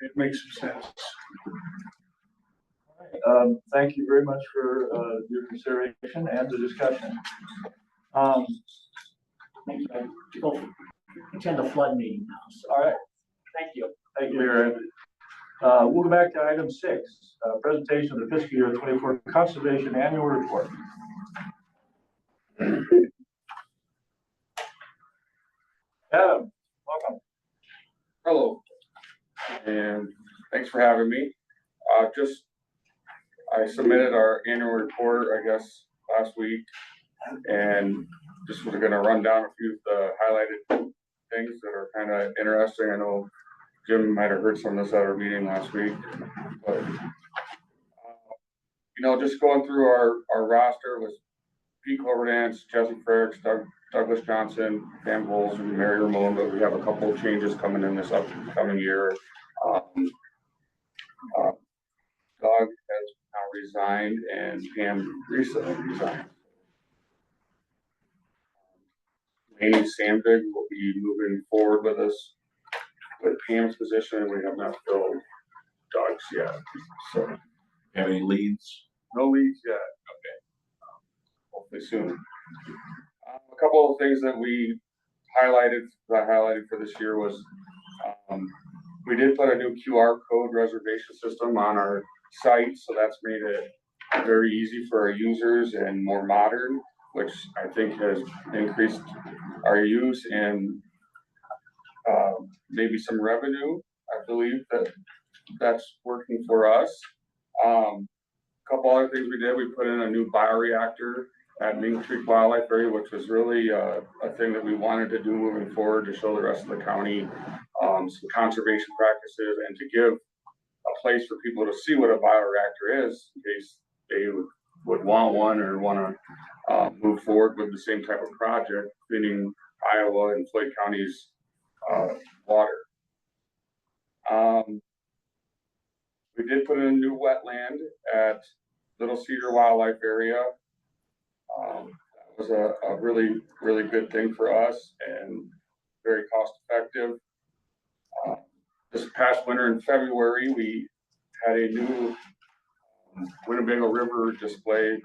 it makes some sense. Thank you very much for your consideration and the discussion. Thank you. Go attend the flood meeting now. So, All right, thank you. thank you, Mayor. We'll go back to item 6, presentation of the fiscal year 24 conservation annual report. Adam, welcome. Hello, and thanks for having me. I submitted our annual report, I guess, last week, and just was gonna run down a few of the highlighted things that are kind of interesting. I know Jim might have heard some of this at our meeting last week, but just going through our roster was Pete Cloverdance, Jesse Frericks, Doug Douglas Johnson, Pam Bowles, and Mary Ramon, but we have a couple of changes coming in this upcoming year. Doug has now resigned and Pam recently resigned. Amy Sandvig will be moving forward with us with Pam's position, and we have not filled Doug's yet. So, Have any leads? no leads yet. Okay. Hopefully soon. A couple of things that I highlighted for this year was, we did put a new QR code reservation system on our site, so that's made it very easy for our users and more modern, which I think has increased our use and maybe some revenue. I believe that's working for us. Couple other things we did, we put in a new bioreactor at Mink Creek Wildlife Area, which was really a thing that we wanted to do moving forward to show the rest of the county some conservation practices and to give a place for people to see what a bioreactor is in case they would want one or want to move forward with the same type of project, cleaning Iowa and Floyd County's water. We did put in a new wetland at Little Cedar Wildlife Area. That was a really, really good thing for us and very cost effective. This past winter in February, we had a new Winnebago River display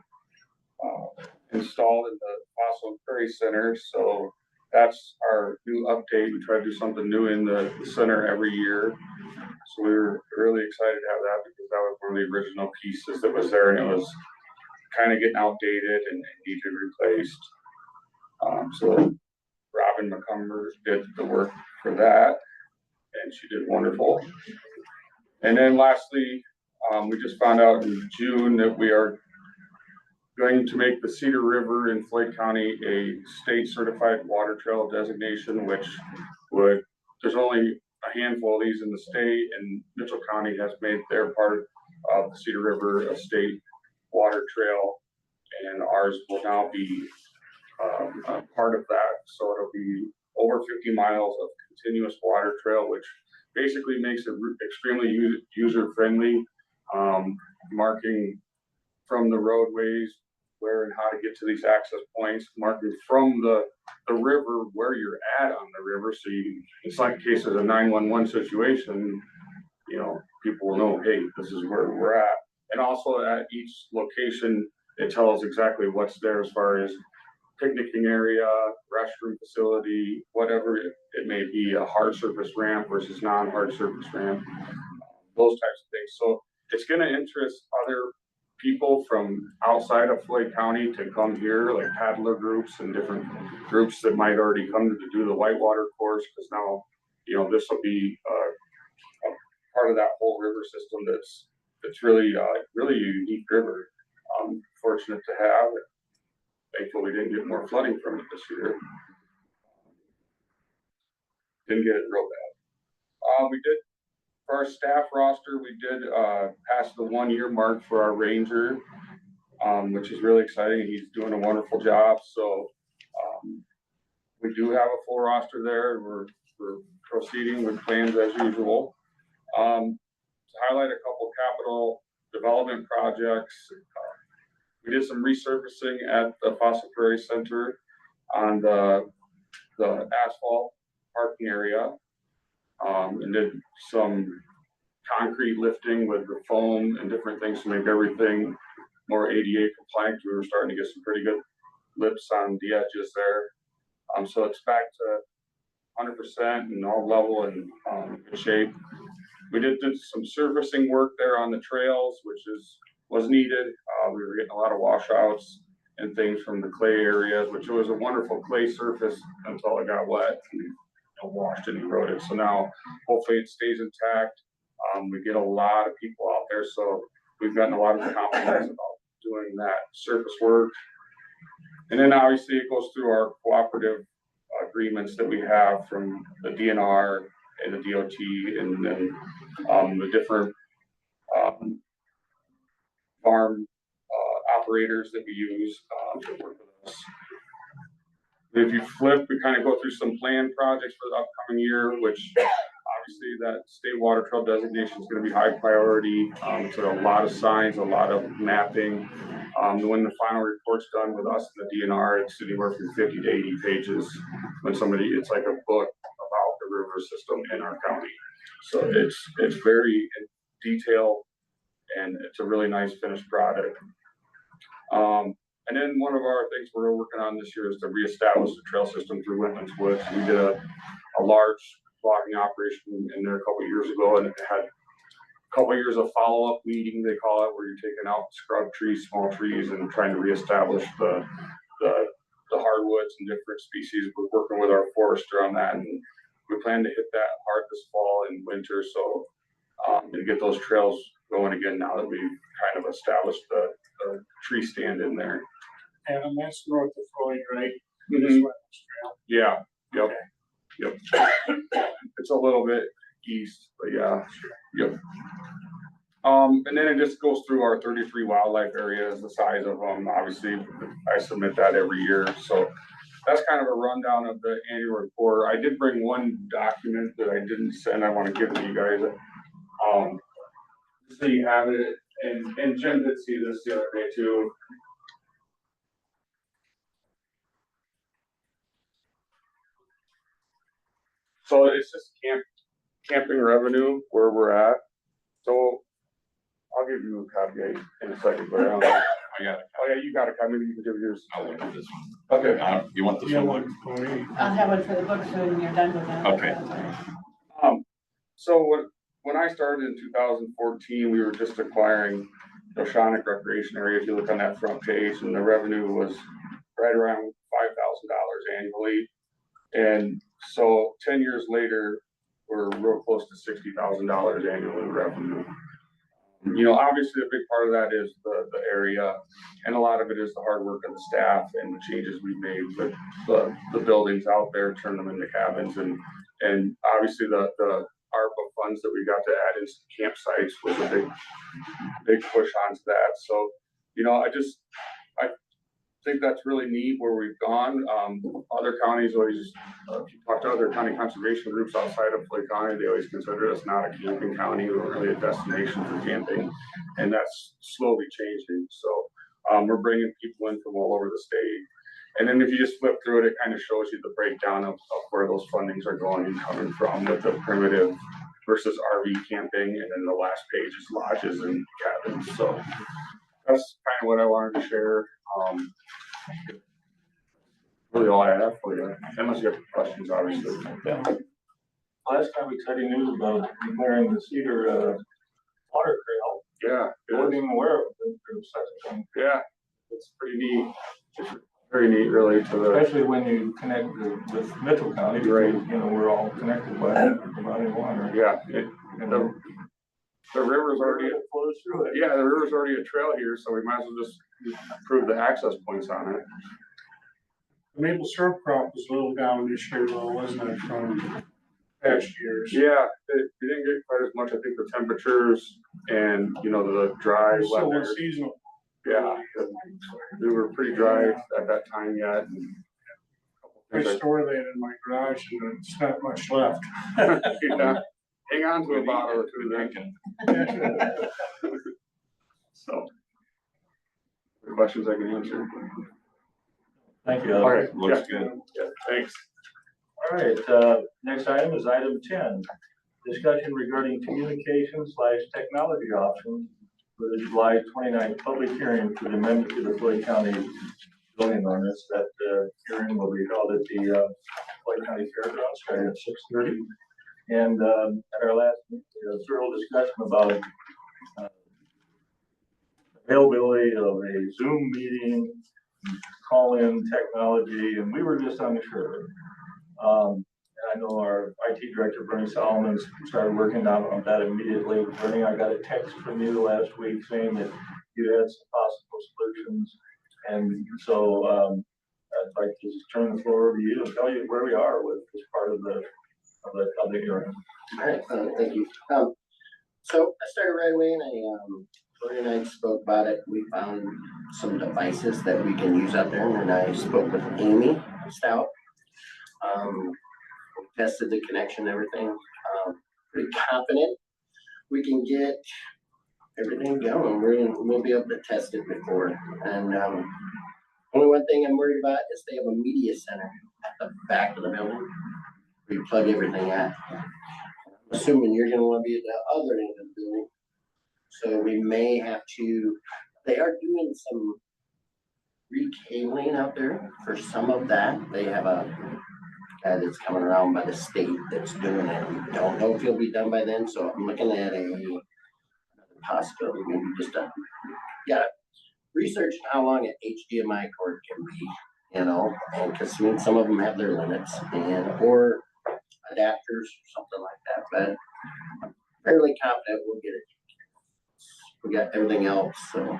installed in the Fossil Prairie Center. So that's our new update. We try to do something new in the center every year. So we were really excited to have that because that was one of the original pieces that was there, and it was kind of getting outdated and needed replaced. So Robin McCumber did the work for that, and she did wonderful. And then lastly, we just found out in June that we are going to make the Cedar River in Floyd County a state certified water trail designation, which there's only a handful of these in the state, and Mitchell County has made their part of the Cedar River a state water trail, and ours will now be a part of that. So it'll be over 50 miles of continuous water trail, which basically makes it extremely user-friendly, marking from the roadways where and how to get to these access points, marking from the river where you're at on the river. So it's like in case there's a 911 situation, people will know, hey, this is where we're at. And also at each location, it tells exactly what's there as far as picnicking area, restroom facility, whatever it may be, a hard surface ramp versus non-hard surface ramp, those types of things. So it's going to interest other people from outside of Floyd County to come here, like paddler groups and different groups that might already come to do the whitewater course, because now, this will be a part of that whole river system that's really a unique river. Fortunate to have it. Thankful we didn't get more flooding from it this year. Didn't get it real bad. We did, for our staff roster, we did pass the 1 year mark for our ranger, which is really exciting. He's doing a wonderful job. So we do have a full roster there. We're proceeding with plans as usual. To highlight a couple capital development projects, we did some resurfacing at the Fossil Prairie Center on the asphalt parking area, and did some concrete lifting with the foam and different things to make everything more ADA compliant. We were starting to get some pretty good lips on the edges there. So it's back to 100% and all level and good shape. We did some surfacing work there on the trails, which was needed. We were getting a lot of washouts and things from the clay areas, which was a wonderful clay surface until it got wet and washed and eroded. So now hopefully it stays intact. We get a lot of people out there, so we've gotten a lot of compliments about doing that surface work. And then obviously it goes through our cooperative agreements that we have from the DNR and the DOT, and then the different farm operators that we use to work with us. If you flip, we kind of go through some planned projects for the upcoming year, which obviously that state water trail designation is going to be high priority. So a lot of signs, a lot of mapping. When the final report's done with us and the DNR, it's anywhere from 50 to 80 pages. When it's like a book about the river system in our county. So it's very in detail, and it's a really nice finished product. And then one of our things we're working on this year is to reestablish the trail system through Whitman's Woods. We did a large logging operation in there a couple of years ago, and it had a couple of years of follow-up weeding, they call it, where you're taking out scrub trees, small trees, and trying to reestablish the hardwoods and different species. We're working with our forester on that, and we plan to hit that hard this fall and winter, so and get those trails going again now that we've kind of established the tree stand in there. And that's north of Floyd, right? Mhm. Yeah, yep, yep. It's a little bit east, but yeah, yep. And then it just goes through our 33 wildlife areas, the size of them. Obviously, I submit that every year, so that's kind of a rundown of the annual report. I did bring one document that I didn't send. I want to give to you guys. So you have it, and Jim did see this the other day too. So it's just camping revenue where we're at. So I'll give you a copy in a second, but I don't know. I got it. Oh yeah, you got a copy. Maybe you can give yours. I'll look at this one. Okay. You want this Yeah, one? one for me. I'll have one for the book so when you're done with that. Okay. So when I started in 2014, we were just acquiring the Oceanic Recreation Area. If you look on that front page, and the revenue was right around $5,000 annually. And so 10 years later, we're real close to $60,000 annual in revenue. You know, obviously a big part of that is the area, and a lot of it is the hard work of the staff and the changes we've made with the buildings out there, turn them into cabins, and obviously the ARPA funds that we got to add into campsites was a big push onto that. So, you know, I think that's really neat where we've gone. Other counties always, if you talk to other county conservation groups outside of Floyd County, they always consider us not a camping county or really a destination for camping. And that's slowly changing. So we're bringing people in from all over the state. And then if you just flip through it, it kind of shows you the breakdown of where those fundings are going and coming from with the primitive versus RV camping. And then the last page is lodges and cabins. So that's kind of what I wanted to share. Really all I have for you, unless you have questions, obviously. Yeah. Last time exciting news about declaring the Cedar water trail. Yeah. I wasn't even aware of it. There's such a thing. Yeah, it's pretty neat. It's very neat, really, to the. Especially when you connect with Mitchell County, Right. because, you know, we're all connected by running water. Yeah, And the river's already. it flows through it. Yeah, the river's already a trail here, so we might as well just improve the access points on it. The maple syrup crop was a little down this year though, wasn't it, from past years? Yeah, it didn't get quite as much. I think the temperatures and, you know, the dry So weather. it's seasonal. Yeah, we were pretty dry at that time yet. I store that in my garage and it's not much left. Yeah, hang on to a bottle or two then. So, the questions I can answer. Thank you. Okay, Looks yeah, good. yeah, thanks. All right, next item is item 10. Discussion regarding communications/technology options for the July 29th public hearing for the amendment to the Floyd County zoning ordinance. That hearing will be held at the Floyd County Fairgrounds starting at 6:30. And at our last thorough discussion about availability of a Zoom meeting, call-in technology, and we were just unsure. And I know our IT director, Bernie Solomon, started working on that immediately. Bernie, I got a text from you last week saying that you had some possible solutions. And so I'd like to just turn the floor over to you and tell you where we are with this part of the hearing. All right, thank you. So I started right away and Bernie and I spoke about it. We found some devices that we can use out there, and then I spoke with Amy stout. Tested the connection, everything. Pretty confident we can get everything going. We'll be able to test it before. And only one thing I'm worried about is they have a media center at the back of the building. We plug everything at. I'm assuming you're gonna want to be at the other end of the building. So we may have to, they are doing some recabling out there for some of that. They have a guy that's coming around by the state that's doing it. We don't know if he'll be done by then, so I'm looking at another possibility, maybe just research how long an HDMI cord can be, you know, and because some of them have their limits or adapters or something like that, but I'm fairly confident we'll get it. We got everything else, so.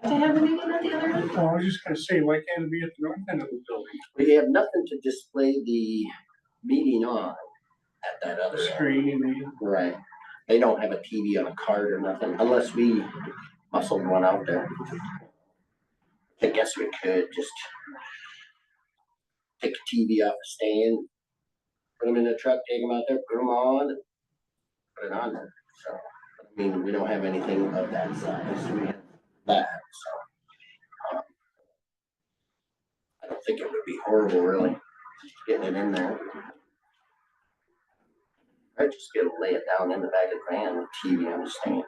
To have a meeting at the other end? Well, I was just gonna say, why can't it be at the north end of the building? We have nothing to display the meeting on at that other end. Screen, you mean? Right. They don't have a TV on a card or nothing, unless we muscled one out there. I guess we could just take a TV off a stand, put them in the truck, take them out there, put them on, and put it on there. So, I mean, we don't have anything of that size. We have that, so. I don't think it would be horrible, really, getting it in there. I'd just get to lay it down in the back of the van with TV on the stand.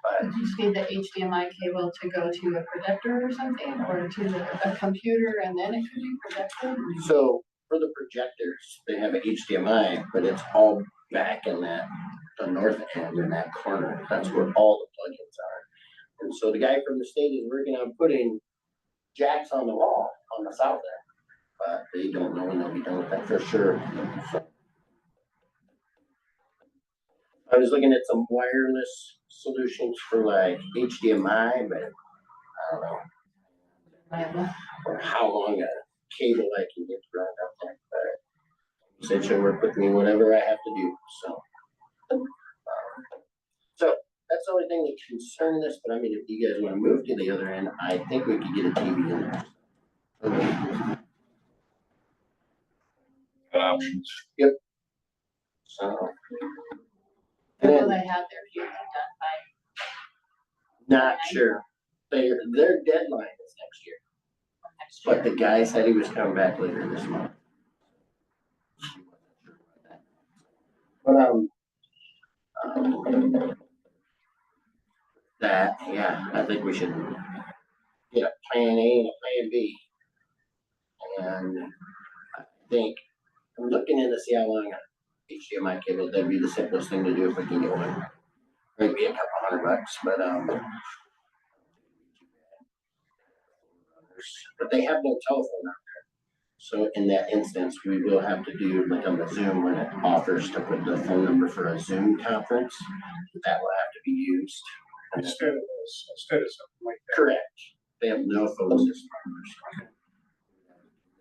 But Did you just need the HDMI cable to go to a projector or something, or to a computer and then it could be projected? so for the projectors, they have a HDMI, but it's all back in the north end in that corner. That's where all the plugins are. And so the guy from the state is working on putting jacks on the wall on the south end, but they don't know when they'll be done with that for sure. So, I was looking at some wireless solutions for like HDMI, but I don't know. Or how long a cable I can get run up there. But he said she'll work with me whatever I have to do. So that's the only thing that concerned this. But I mean, if you guys want to move to the other end, I think we could get a TV in there. Options. Yep. So. When will And they have their viewing done by not sure. Their deadline is next year. next year? But the guy said he was coming back later this month. But that, yeah, I think we should get a plan A and a plan B. And I think I'm looking in to see how long a HDMI cable, that'd be the simplest thing to do if we can get one. Maybe a couple $100, but they have no telephone out there. So in that instance, we will have to do like on the Zoom when it offers to put the phone number for a Zoom conference. That will have to be used. Instead of something like that. Correct. They have no phone system.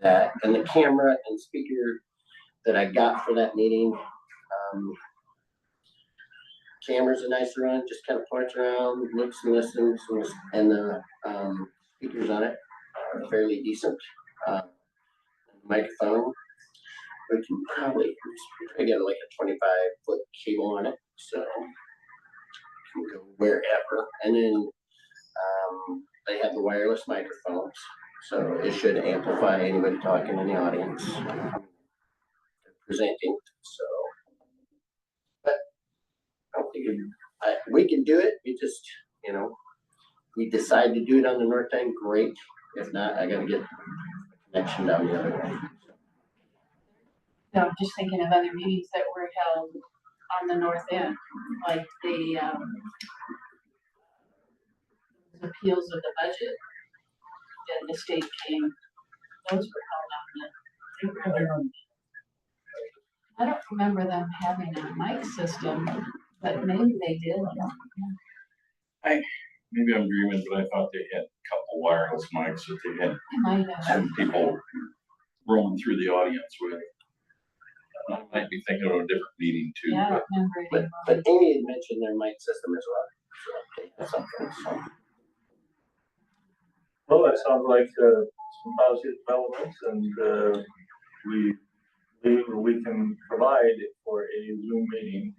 That and the camera and speaker that I got for that meeting. Camera's a nice run, just kind of points around, looks and listens, and the speakers on it are fairly decent. Microphone, we can probably get like a 25-foot cable on it, so it can go wherever. And then they have the wireless microphones, so it should amplify anybody talking in the audience. Presenting, so. But I don't think we can do it. We just, we decide to do it on the north end, great. If not, I gotta get a connection down the other way. No, I'm just thinking of other meetings that were held on the north end, like the appeals of the budget. And the state came, those were held on the. I don't remember them having a mic system, but maybe they did. Maybe I'm dreaming, but I thought they had a couple wireless mics that they had It might have. some people roaming through the audience with. I might be thinking of a different meeting too. Yeah, I don't remember it. But Amy had mentioned their mic system as well. So they have something, so. Well, that sounds like, some positive developments and, we can provide for a Zoom meeting.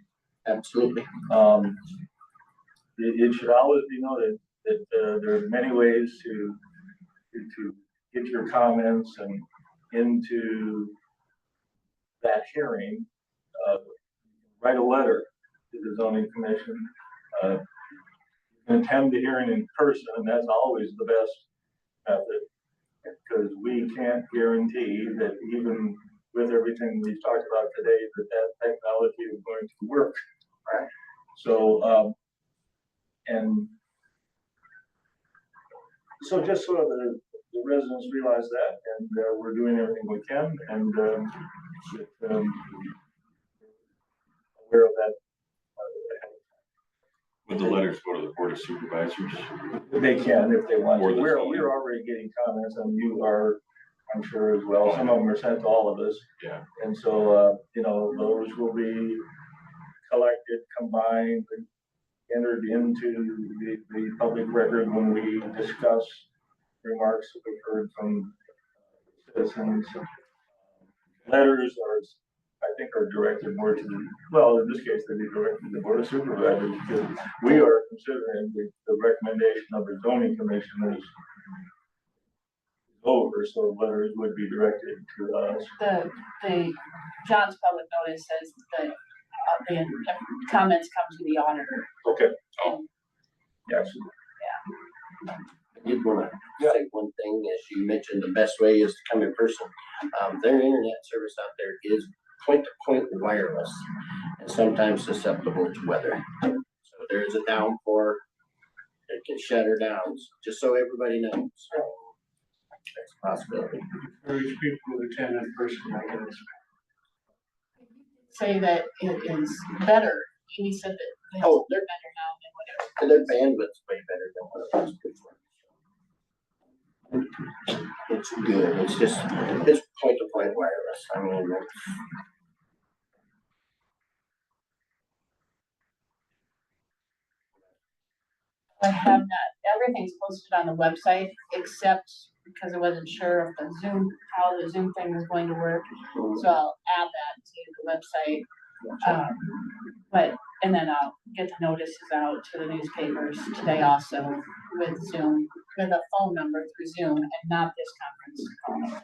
Absolutely. It should always be noted that, there are many ways to get your comments and into that hearing. Write a letter to the zoning commission. You can attend the hearing in person, and that's always the best method. Because we can't guarantee that even with everything we've talked about today, that technology is going to work. Right. So, and so just so the residents realize that, and we're doing everything we can, and aware of that. Would the letters go to the board of supervisors? They can if they want Or to. the We're zoning. already getting comments, and you are, I'm sure as well. Some of them are sent to all of us. Yeah. And so, those will be collected, combined, and entered into the public record when we discuss remarks that we've heard from citizens. Letters are, I think, are directed more to well, in this case, they'd be directed to the board of supervisors, because we are considering the recommendation of the zoning commission is over, so letters would be directed to us. The John's public notice says that the comments come to the auditor. Okay. Oh. Yes. I did want to say one thing, as you mentioned, the best way is to come in person. Their internet service out there is point-to-point wireless and sometimes susceptible to weather. So there is a downpour, it can shut her down, just so everybody knows. That's a possibility. Encourage people to attend in person, I guess. Say that it is better. He said that Oh, they're better now than whatever. And their bandwidth's way better than what it was before. It's good, it's point-to-point wireless, I mean, I have not, everything's posted on the website, except because I wasn't sure if how the Zoom thing was going to work. So I'll add that to the website. And then I'll get the notices out to the newspapers today also with Zoom, with a phone number through Zoom and not this conference call.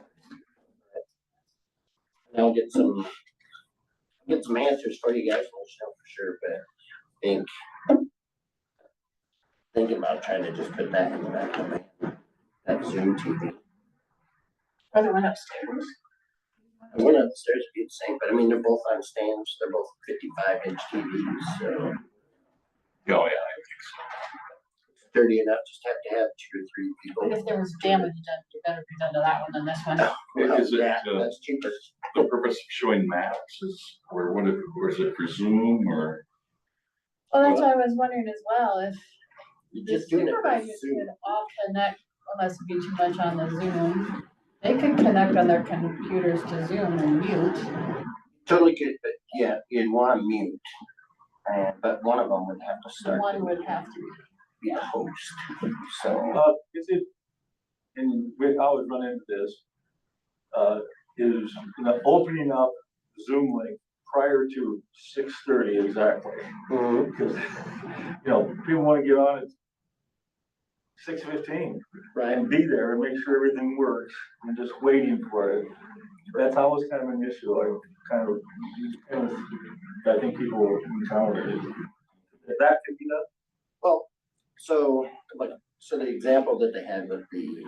and I'll get some answers for you guys, we'll show for sure, but thinking about trying to just put that in the back of my, that Zoom TV. Or the one upstairs. I went upstairs to be the same, but I mean, they're both on stands, they're both 55-inch TVs, so Oh, yeah, I think so. sturdy enough, just have to have 2 or 3 people. But if there was damage done, it better be done to that one than this one. Well, Is it, yeah, that's cheaper. the purpose of showing maps is, or is it for Zoom or? Well, that's what I was wondering as well, if You're the just doing it for supervisors Zoom. could all connect, unless it be too much on the Zoom. They could connect on their computers to Zoom and mute. Totally good, but yeah, you'd want to mute, but one of them would have to start. One would have to be the host, so. Is it, and we always run into this, is opening up Zoom link prior to 6:30 exactly. Because, people want to get on at 6:15 Right. and be there and make sure everything works and just waiting for it. That's always kind of an issue. I think people encounter it. If that could be done. Well, so the example that they had with the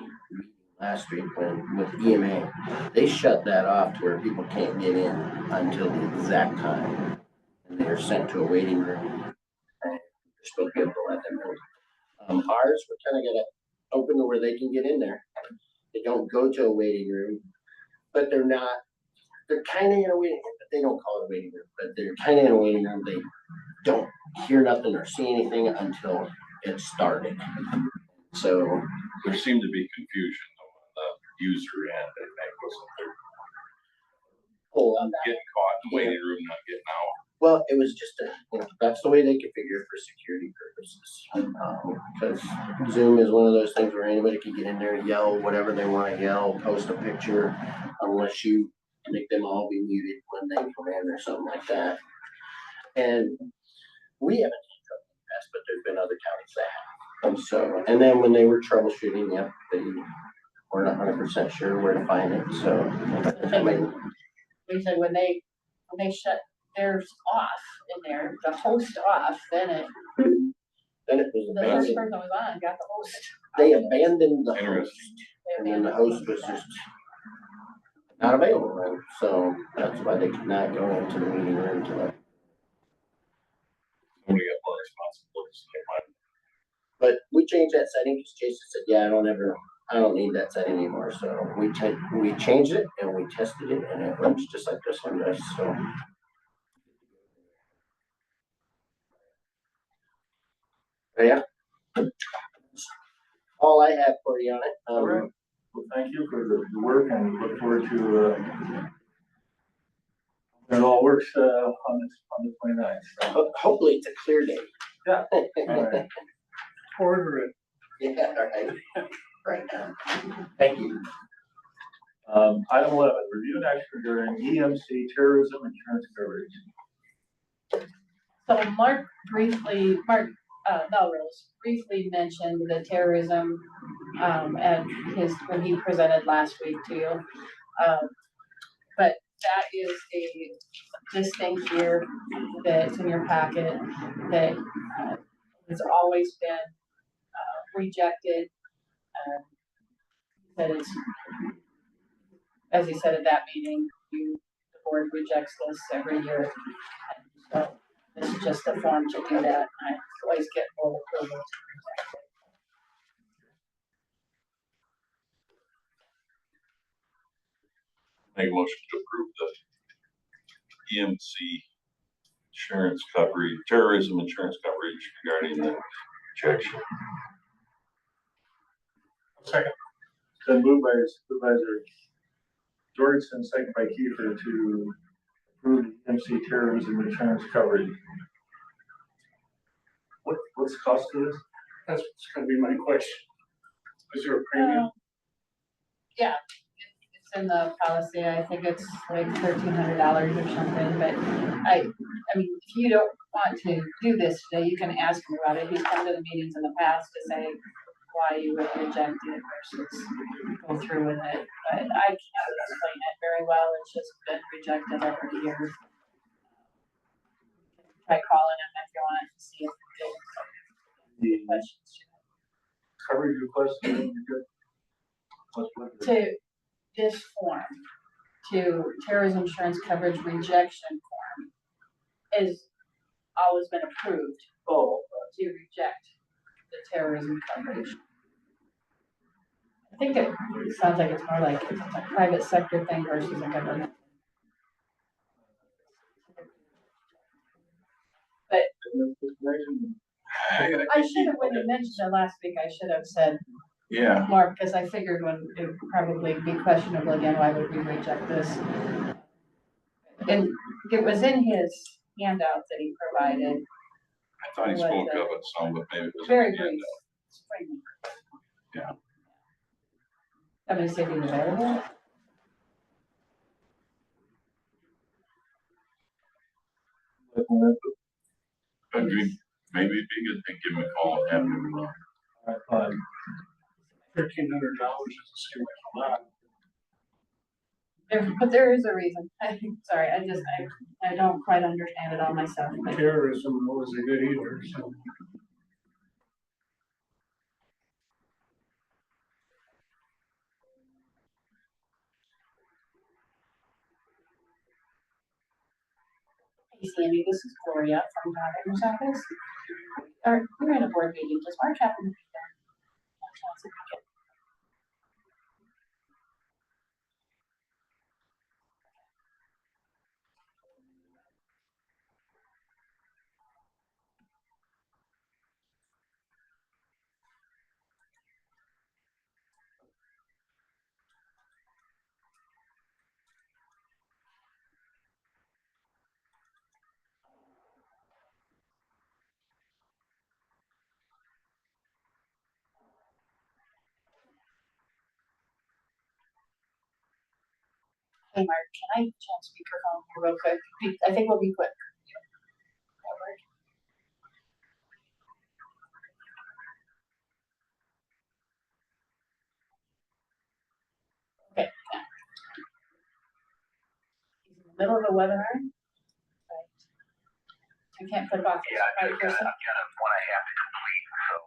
last week with EMA, they shut that off to where people can't get in until the exact time. And they're sent to a waiting room. And they're supposed to be able to let them in. Ours, we're kind of gonna open to where they can get in there. They don't go to a waiting room, but they're kind of in a waiting room, but they don't call it a waiting room, but they're kind of in a waiting room. They don't hear nothing or see anything until it started. So There seemed to be confusion on the user end, I think, wasn't there? Getting caught in the waiting room, not getting out. well, it was just that's the way they configure it for security purposes. because Zoom is one of those things where anybody can get in there and yell whatever they want to yell, post a picture, unless you make them all be muted when they come in or something like that. And we haven't had trouble in the past, but there's been other counties that have. And so, and then when they were troubleshooting, yep, they weren't 100% sure where to find it. So, I mean, We said when they shut theirs off in there, the host off, then it, then it was the first abandoned. person was on, got the host. They abandoned the host, Interesting. and then the host was just not available. And so that's why they could not go into the meeting room to let. Somebody got more responsibilities than mine. But we changed that setting because Jason said, "Yeah, I don't need that setting anymore." So we changed it and we tested it, and it runs just like this one does. So. But yeah. All I have for you on it. All right. Well, thank you for the work and look forward to, it all works, on the 29th. So. Hopefully it's a clear day. Yeah. All right. Order it. Yeah, right. Right now. Thank you. Item 11, review and action during EMC terrorism insurance coverage. So Melrose briefly mentioned the terrorism, at when he presented last week to you. But that is this thing here that's in your packet that has always been rejected. That it's, as he said at that meeting, the board rejects this every year. So this is just a form to do that. I always get full approval. Make a motion to approve the EMC insurance coverage, terrorism insurance coverage regarding the rejection. Second. Then moved by Supervisor Jorgensen, second by Kiefer to approve the EMC terrorism insurance coverage. What's the cost of this? That's gonna be my question. Is there a premium? Yeah, it's in the policy. I think it's like $1,300 or something, but I mean, if you don't want to do this today, you can ask him about it. He's come to the meetings in the past to say why you would reject it versus go through with it. But I can't explain it very well. It's just been rejected over the years. Try calling him if you want to see if there's any questions. Coverage request? To this form, to terrorism insurance coverage rejection form, has always been approved to reject the terrorism coverage. I think it sounds like it's more like it's a private sector thing versus a government. But I should have, when you mentioned it last week, I should have said Yeah. more, because I figured when it would probably be questionable again, why would we reject this? And it was in his handout that he provided. I thought he spoke of it some, but maybe it was. Very brief. Yeah. Somebody said he was available. Maybe it'd be a good thing, give him a call and have him. $1,300 doesn't seem like a lot. But there is a reason. Sorry, I don't quite understand it all myself. But Terrorism wasn't good either, so. hey, Sandy, this is Gloria from the Governor's office. We're in a board meeting. Does Mark happen to be there? Hey, Mark, can I turn speakerphone here real quick? I think we'll be quick. Okay. He's in the middle of a webinar. Right. I can't put it off. Yeah, I just got one I have to complete, so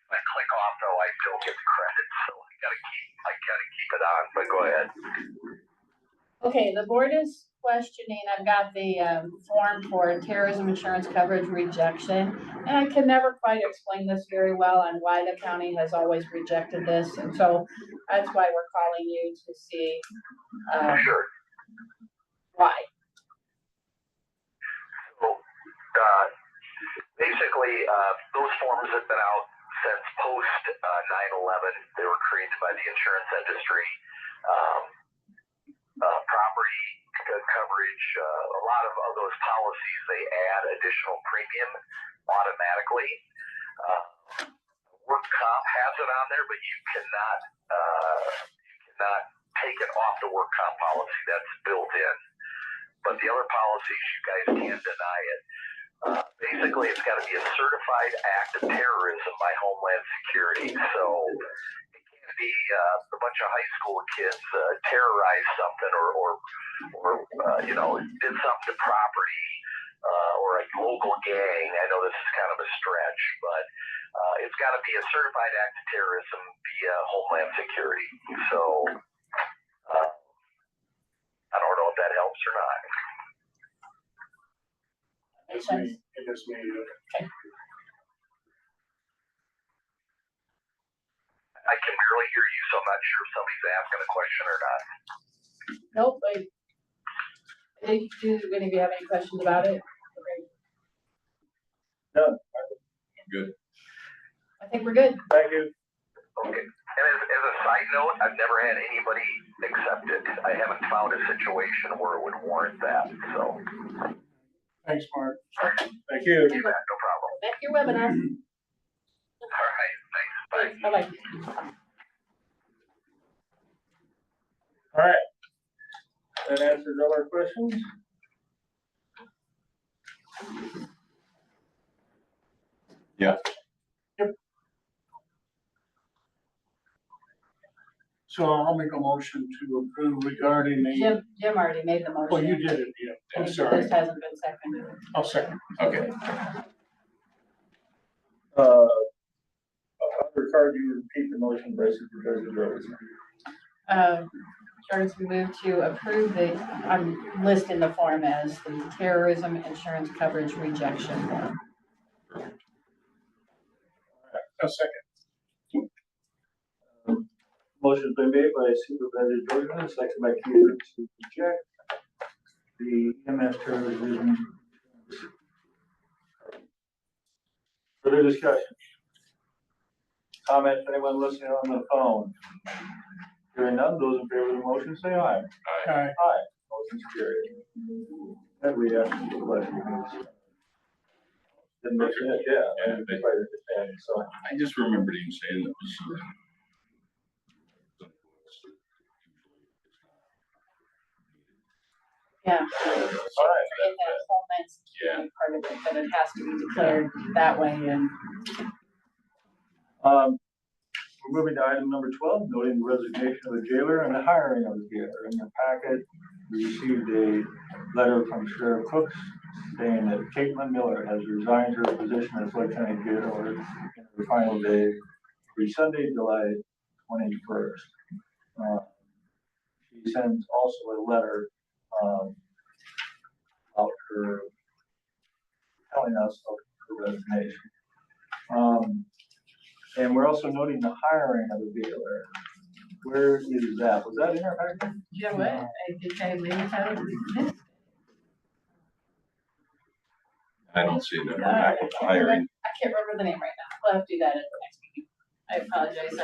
if I click off though, I still get the credit, so I gotta keep it on, but go ahead. Okay, the board is questioning, I've got the form for terrorism insurance coverage rejection. And I can never quite explain this very well on why the county has always rejected this. And so that's why we're calling you to see Sure. why. So, basically, those forms have been out since post 9/11. They were created by the insurance industry. Property coverage, a lot of those policies, they add additional premium automatically. Work comp has it on there, but you cannot take it off the work comp policy. That's built in. But the other policies, you guys can't deny it. Basically, it's got to be a certified act of terrorism by Homeland Security. So it can't be a bunch of high school kids terrorized something or did something to property or a local gang. I know this is kind of a stretch, but it's got to be a certified act of terrorism via Homeland Security. So I don't know if that helps or not. Makes sense. It is me. Okay. I can barely hear you, so I'm not sure if somebody's asking a question or not. Nope. Do any of you have any questions about it? No. Good. I think we're good. Thank you. Okay. And as a side note, I've never had anybody accept it. I haven't found a situation where it would warrant that. So. Thanks, Mark. Thank you. You bet, no problem. Back to your webinar. All right, thanks. Bye. Bye-bye. All right. That answers all our questions. Yeah. So I'll make a motion to approve regarding the. Jim already made the motion. Oh, you did it, yeah. I'm It sorry. just hasn't been seconded. I'll second. Okay. Ricardo, you repeat the motion, basically, because of yours. Charles, we move to approve I'm listing the form as the terrorism insurance coverage rejection form. A second. Motion's been made by Supervisor Jordan, second by Keeler to reject the EMS terrorism. Further discussion? Comments, anyone listening on the phone? Hearing none, those in favor of the motion say aye. Aye. Aye. Motion's carried. And we ask the question. Didn't mention it, yeah. And so. I just remembered him saying that was. Yeah. All right. In that Homeland Security part of it, but it has to be declared that way. And we're moving to item number 12, noting the resignation of the jailer and the hiring of the jailer. In your packet, we received a letter from Sheriff Cooks saying that Caitlin Miller has resigned her position as lieutenant jailer in her final day, for Sunday, July 21st. She sends also a letter about her telling us of her resignation. And we're also noting the hiring of the jailer. Where is that? Was that in our packet? you know what? I think I maybe have it. I don't see that packet hiring. I can't remember the name right now. We'll have to do that at the next meeting. I apologize.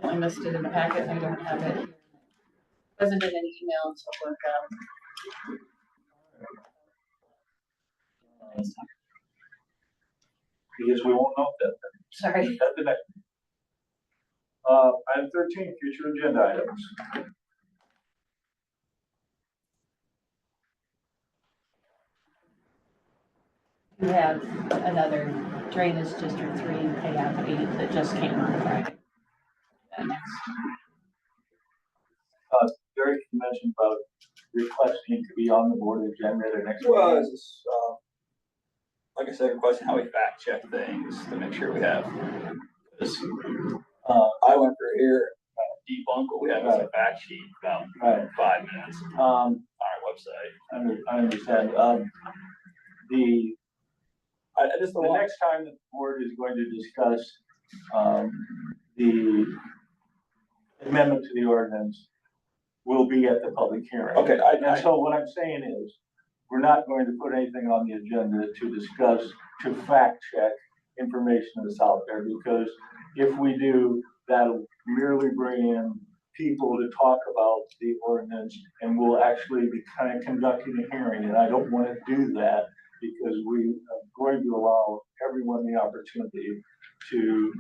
I missed it in the packet. I don't have it. Wasn't in an email until work I guess we won't note that. Sorry. That's the next. Item 13, future agenda items. you have another drainage district 3 payout 8 that just came on Friday. Derek mentioned about requesting to be on the board agenda at the next. Well, meeting. it's, like I said, requesting how we fact check things to make sure we have. This, I went through here, debunk what we have as a fact sheet about Right. 5 minutes on our website. I understand. The next time the board is going to discuss, the amendment to the ordinance will be at the public hearing. Okay, And so what I'm saying is, we're not going to put anything on the agenda to discuss, to fact check information that's out there, because if we do, that'll merely bring in people to talk about the ordinance, and we'll actually be kind of conducting a hearing, and I don't want to do that, because we are going to allow everyone the opportunity to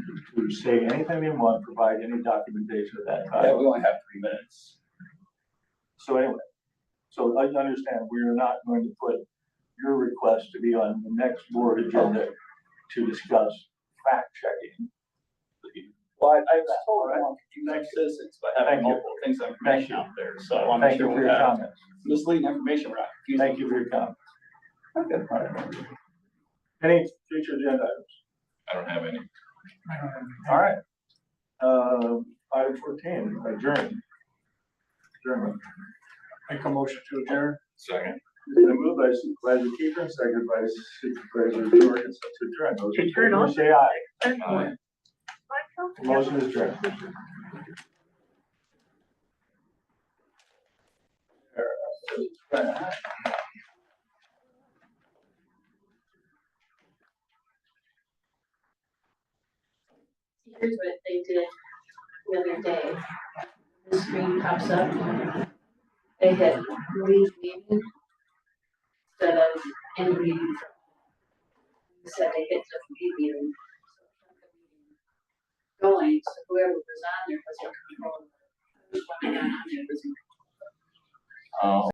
say anything they want, provide any documentation of that kind. Yeah, we only have 3 minutes. So anyway, so I understand we are not going to put your request to be on the next board agenda to discuss fact checking. Well, I was told I want to confuse citizens by having multiple things of information out there, so I want to make Thank you sure for we your have comments. misleading information, we're not confusing. Thank you for your comments. Okay. All right. Any future agenda items? I don't have any. All right. Item 14, adjourn. Adjournment. Make a motion to adjourn. Second. It's been moved by Supervisor Kiefer, seconded by Supervisor Jordan to adjourn. Those in favor say aye. Aye. Motion is adjourned. Here's what they did the other day. The screen pops up. They hit leave meeting instead of end meeting. Said they hit the leave meeting. Going, so whoever was on there was in control. Who's going on there was in control. Oh.